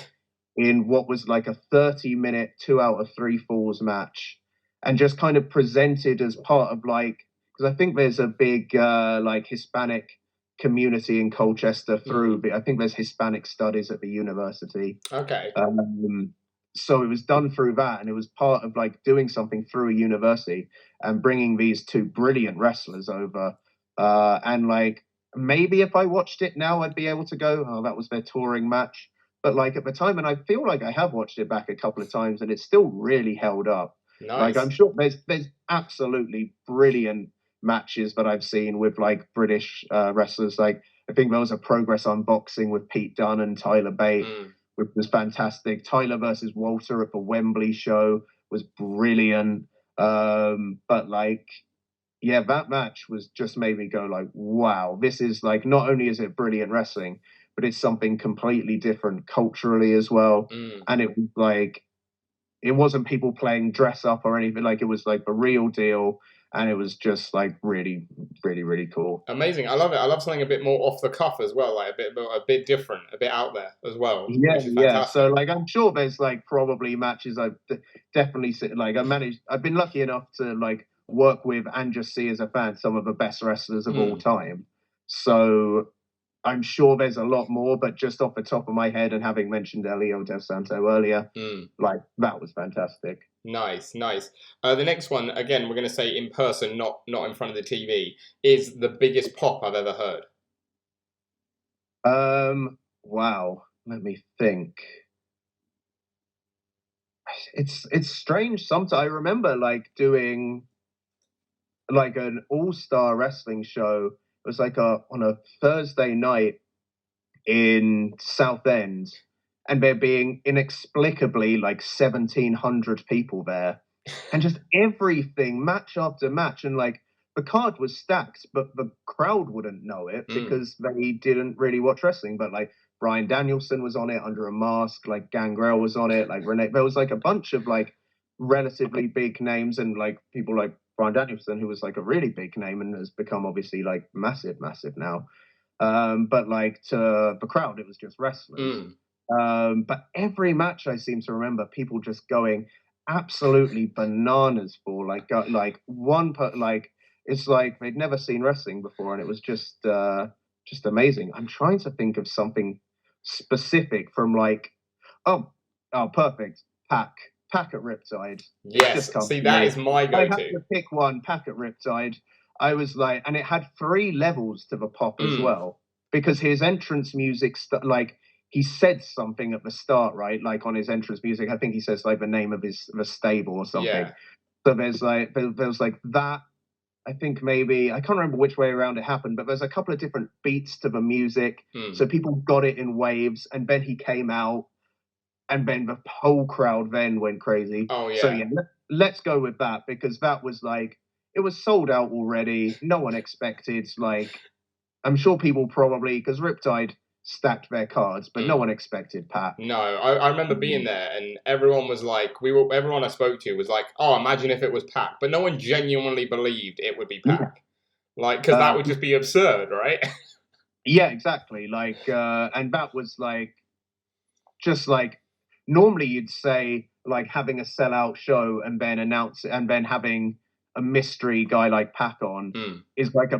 in what was like a 30-minute 2 out of 3 falls match, and just kind of presented as part of like, because I think there's a big like Hispanic community in Colchester through. I think there's Hispanic studies at the university. Okay. So it was done through that, and it was part of like doing something through a university and bringing these two brilliant wrestlers over. And like maybe if I watched it now, I'd be able to go, oh, that was their touring match. But like at the time, and I feel like I have watched it back a couple of times, and it's still really held up. Nice. Like I'm sure there's absolutely brilliant matches that I've seen with like British wrestlers. Like I think there was a Progress Unboxing with Pete Dunne and Tyler Bate, which was fantastic. Tyler versus Walter at the Wembley show was brilliant. But like, yeah, that match was just made me go like, wow, this is like, not only is it brilliant wrestling, but it's something completely different culturally as well. And it was like, it wasn't people playing dress up or anything. Like it was like a real deal. And it was just like really, really, really cool. Amazing. I love it. I love something a bit more off the cuff as well, like a bit different, a bit out there as well. Yeah, which is yeah. fantastic. So like, I'm sure there's like probably matches I've definitely like I've been lucky enough to like work with and just see as a fan some of the best wrestlers of all time. So I'm sure there's a lot more, but just off the top of my head and having mentioned Elio Del Santo earlier, like that was fantastic. Nice, nice. The next one, again, we're going to say in person, not in front of the TV, is the biggest pop I've ever heard. Wow. Let me think. It's strange. Sometimes I remember like doing like an all-star wrestling show. It was like on a Thursday night in Southend, and there being inexplicably like 1,700 people there, and just everything match after match, and like the card was stacked, but the crowd wouldn't know it because they didn't really watch wrestling. But like Bryan Danielson was on it under a mask, like Gangrel was on it, like Renee. There was like a bunch of like relatively big names, and like people like Bryan Danielson, who was like a really big name and has become obviously like massive now. But like to the crowd, it was just wrestlers. But every match I seem to remember people just going absolutely bananas for like like it's like they'd never seen wrestling before, and it was just amazing. I'm trying to think of something specific from like oh perfect Pack at Riptide. Yes, see that is my go-to. I had to pick one. Pack at Riptide. I was like, and it had 3 levels to the pop as well, because his entrance music, like he said something at the start, right? Like on his entrance music, I think he says like the name of the stable or something. Yeah. So there's like that. I think maybe I can't remember which way around it happened, but there's a couple of different beats to the music, so people got it in waves, and then he came out, and then the whole crowd then went crazy. Oh yeah. So yeah, let's go with that, because that was like, it was sold out already. No one expected, like, I'm sure people probably, because Riptide stacked their cards, but no one expected Pat. No, I remember being there, and everyone was like, everyone I spoke to was like, oh, imagine if it was Pac, but no one genuinely believed it would be Pac, like, because that would just be absurd, right? Yeah, exactly. Like, and that was like, just like, normally you'd say like having a sellout show and then and then having a mystery guy like Pac on is like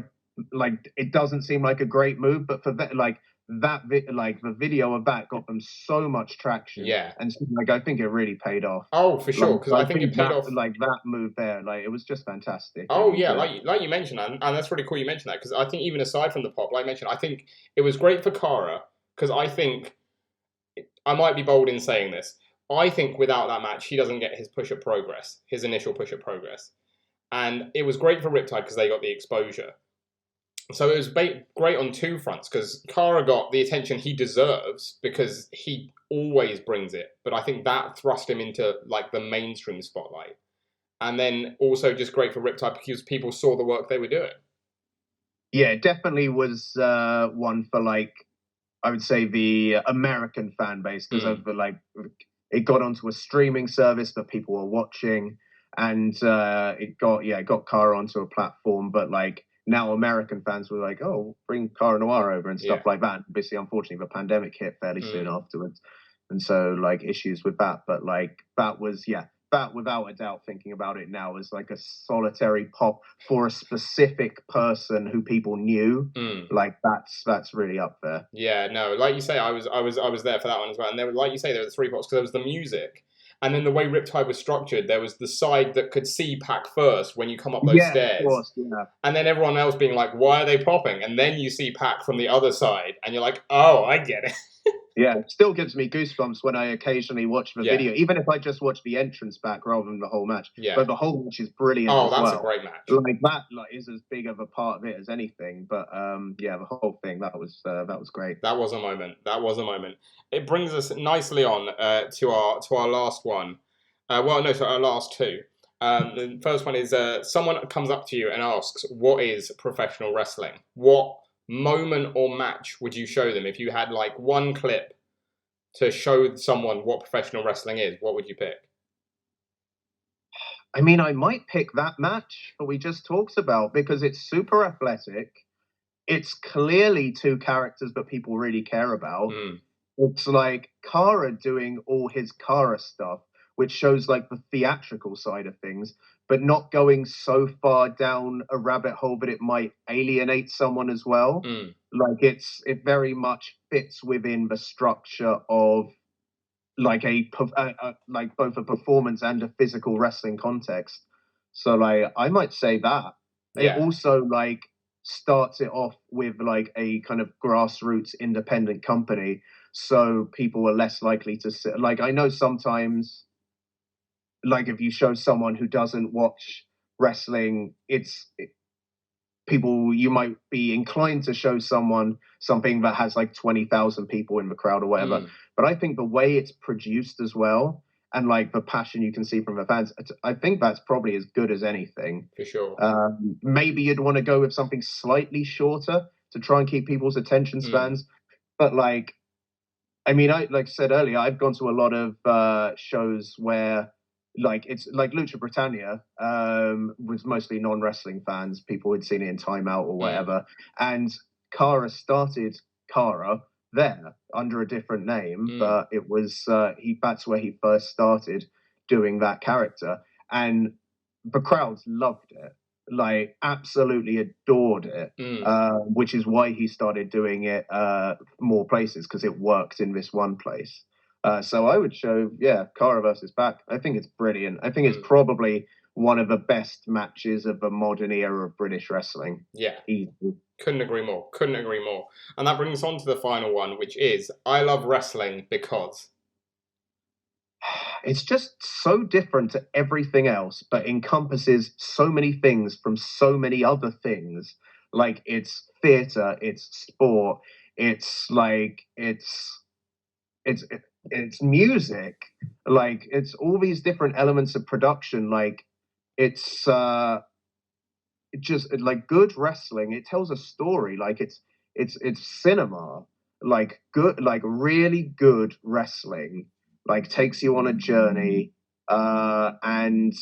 it doesn't seem like a great move, but for that, like the video of that got them so much traction. Yeah, and so, like I think it really paid off. Oh, for sure, because I think it paid off. Like that move there, like it was just fantastic. Oh yeah, like you mentioned, and that's really cool you mentioned that, because I think even aside from the pop, like I mentioned, I think it was great for Cara, because I think, I might be bold in saying this, I think without that match, he doesn't get his push at Progress, his initial push at Progress. And it was great for Riptide because they got the exposure. So it was great on 2 fronts, because Cara got the attention he deserves because he always brings it. But I think that thrust him into like the mainstream spotlight. And then also just great for Riptide because people saw the work they were doing. Yeah, it definitely was one for like, I would say the American fan base, because of the like, it got onto a streaming service that people were watching, and it got Cara onto a platform. But like now, American fans were like, "Oh, bring Cara Noir over" and stuff like that. Obviously, unfortunately, the pandemic hit fairly soon afterwards, and so like issues with that. But like that was that, without a doubt, thinking about it now, is like a solitary pop for a specific person who people knew. Like that's really up there. Yeah, no, like you say, I was there for that one as well. And there was, like you say, there were 3 pops because there was the music, and then the way Riptide was structured, there was the side that could see Pac first when you come up those Yeah, stairs, of course, yeah. and then everyone else being like, "Why are they popping?" And then you see Pac from the other side, and you're like, "Oh, I get it." Yeah, it still gives me goosebumps when I occasionally watch the Yeah. video, even if I just watch the entrance back rather than the whole match. Yeah. But the whole match is brilliant Oh, as that's well. a great match. Like that, like, is as big of a part of it as anything. But yeah, the whole thing that was great. That was a moment. That was a moment. It brings us nicely on to our last one. Well, no, so our last 2. The first one is someone comes up to you and asks, "What is professional wrestling?" What moment or match would you show them if you had like one clip to show someone what professional wrestling is? What would you pick? I mean, I might pick that match that we just talked about because it's super athletic. It's clearly 2 characters that people really care about. It's like Kara doing all his Kara stuff, which shows like the theatrical side of things, but not going so far down a rabbit hole that it might alienate someone as well. Like it very much fits within the structure of like like both a performance and a physical wrestling context. So like I might say that. Yeah. It also like starts it off with like a kind of grassroots independent company, so people are less likely to like I know sometimes like if you show someone who doesn't watch wrestling, people, you might be inclined to show someone something that has like 20,000 people in the crowd or whatever. But I think the way it's produced as well, and like the passion you can see from the fans, I think that's probably as good as anything. For sure. Maybe you'd want to go with something slightly shorter to try and keep people's attention spans. But like, I mean, like I said earlier, I've gone to a lot of shows where like it's like Lucha Britannia was mostly non-wrestling fans, people who'd seen it in Time Out or whatever, and Kara started Kara there under a different name, but it was that's where he first started doing that character, and the crowds loved it, like absolutely adored it, which is why he started doing it more places, because it worked in this one place. So I would show, Kara versus Pac. I think it's brilliant. I think it's probably one of the best matches of the modern era of British wrestling. Yeah. Easy. Couldn't agree more. Couldn't agree more. And that brings us on to the final one, which is I love wrestling because it's just so different to everything else, but encompasses so many things from so many other things. Like it's theater, it's sport, it's like it's music, like it's all these different elements of production. Like it's just like good wrestling. It tells a story. Like it's cinema. Like good, like really good wrestling. Like takes you on a journey, and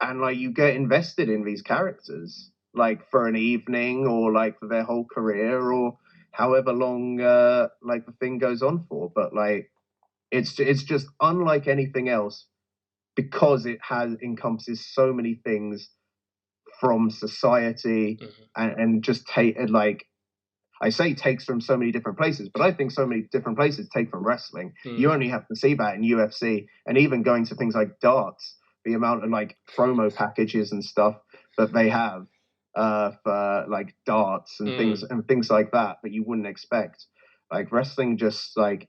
like you get invested in these characters, like for an evening or like for their whole career or however long like the thing goes on for. But like it's just unlike anything else because it encompasses so many things from society, and just take like I say takes from so many different places, but I think so many different places take from wrestling. You only have to see that in UFC, and even going to things like darts, the amount of like promo packages and stuff that they have for like darts and things like that you wouldn't expect. Like wrestling just like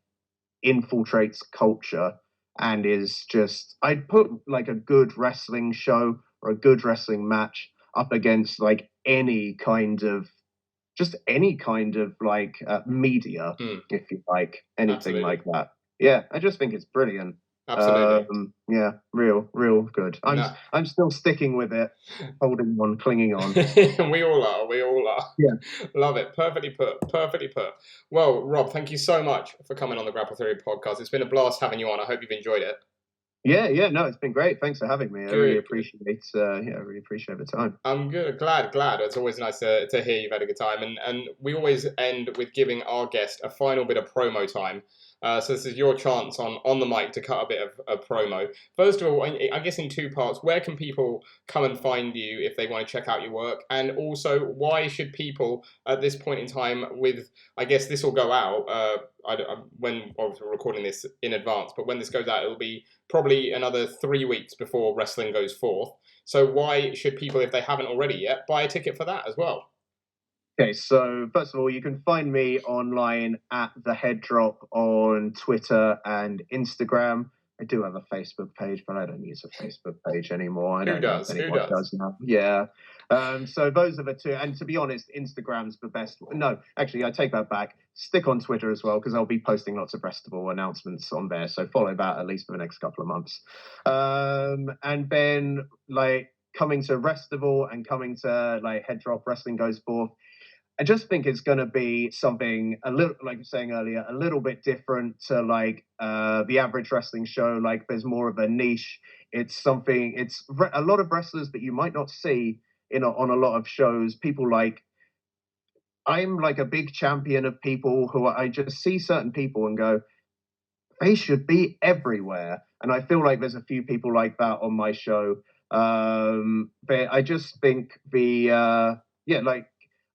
infiltrates culture and is just, I'd put like a good wrestling show or a good wrestling match up against like any kind of like media, if you like, anything Absolutely. Like that. Yeah, I just think it's brilliant. Absolutely. Yeah, real good. I'm still sticking with it, holding on, clinging on. We all are. Yeah. Love it. Perfectly put. Well, Rob, thank you so much for coming on the Grapple Theory podcast. It's been a blast having you on. I hope you've enjoyed it. Yeah, no, it's been great. Thanks for having me. I really appreciate the time. I'm good. Glad. It's always nice to hear you've had a good time. And we always end with giving our guest a final bit of promo time. So this is your chance on the mic to cut a bit of a promo. First of all, I guess in two parts, where can people come and find you if they want to check out your work? And also, why should people at this point in time I guess this will go out when obviously we're recording this in advance, but when this goes out, it'll be probably another 3 weeks before wrestling goes forth. So why should people, if they haven't already yet, buy a ticket for that as well? Okay, so first of all, you can find me online at The Head Drop on Twitter and Instagram. I do have a Facebook page, but I don't use a Facebook page anymore. I don't know if anyone does now. Yeah. So those are the two. And to be honest, Instagram's the best. No, actually, I take that back. Stick on Twitter as well, because I'll be posting lots of Wrestival announcements on there. So follow that at least for the next couple of months. And then, like, coming to Wrestival and coming to, like, Head Drop Wrestling Goes Forth, I just think it's going to be something a little, like I was saying earlier, a little bit different to like the average wrestling show. Like there's more of a niche. It's a lot of wrestlers that you might not see on a lot of shows. People like, I'm like a big champion of people who I just see certain people and go, they should be everywhere. And I feel like there's a few people like that on my show. But I just think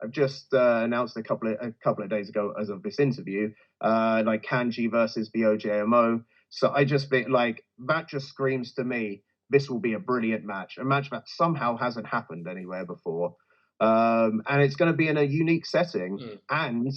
I've just announced a couple of days ago, as of this interview, like Kanji versus the OJMO. So I just think like that just screams to me, this will be a brilliant match, a match that somehow hasn't happened anywhere before, and it's going to be in a unique setting, and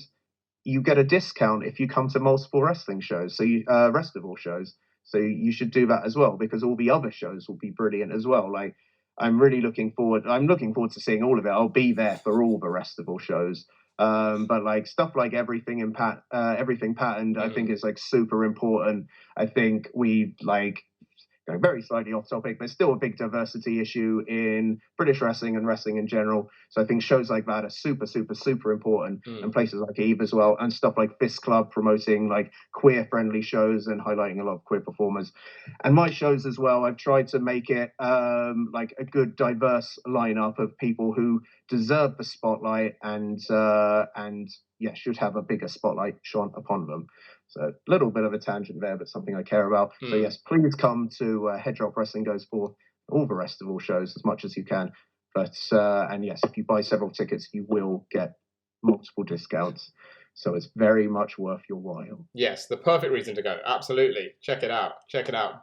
you get a discount if you come to multiple wrestling shows, so Wrestival shows. So you should do that as well, because all the other shows will be brilliant as well. Like, I'm looking forward to seeing all of it. I'll be there for all the Wrestival shows. But like stuff like everything patterned, I think is like super important. I think we like, going very slightly off topic, there's still a big diversity issue in British wrestling and wrestling in general. So I think shows like that are super, super, super important, and places like Eve as well, and stuff like Fist Club promoting like queer-friendly shows and highlighting a lot of queer performers. And my shows as well, I've tried to make it like a good, diverse lineup of people who deserve the spotlight and should have a bigger spotlight shone upon them. So a little bit of a tangent there, but something I care about. So yes, please come to Head Drop Wrestling Goes Forth, all the Wrestival shows as much as you can. But and yes, if you buy several tickets, you will get multiple discounts. So it's very much worth your while. Yes, the perfect reason to go. Absolutely. Check it out. Check it out.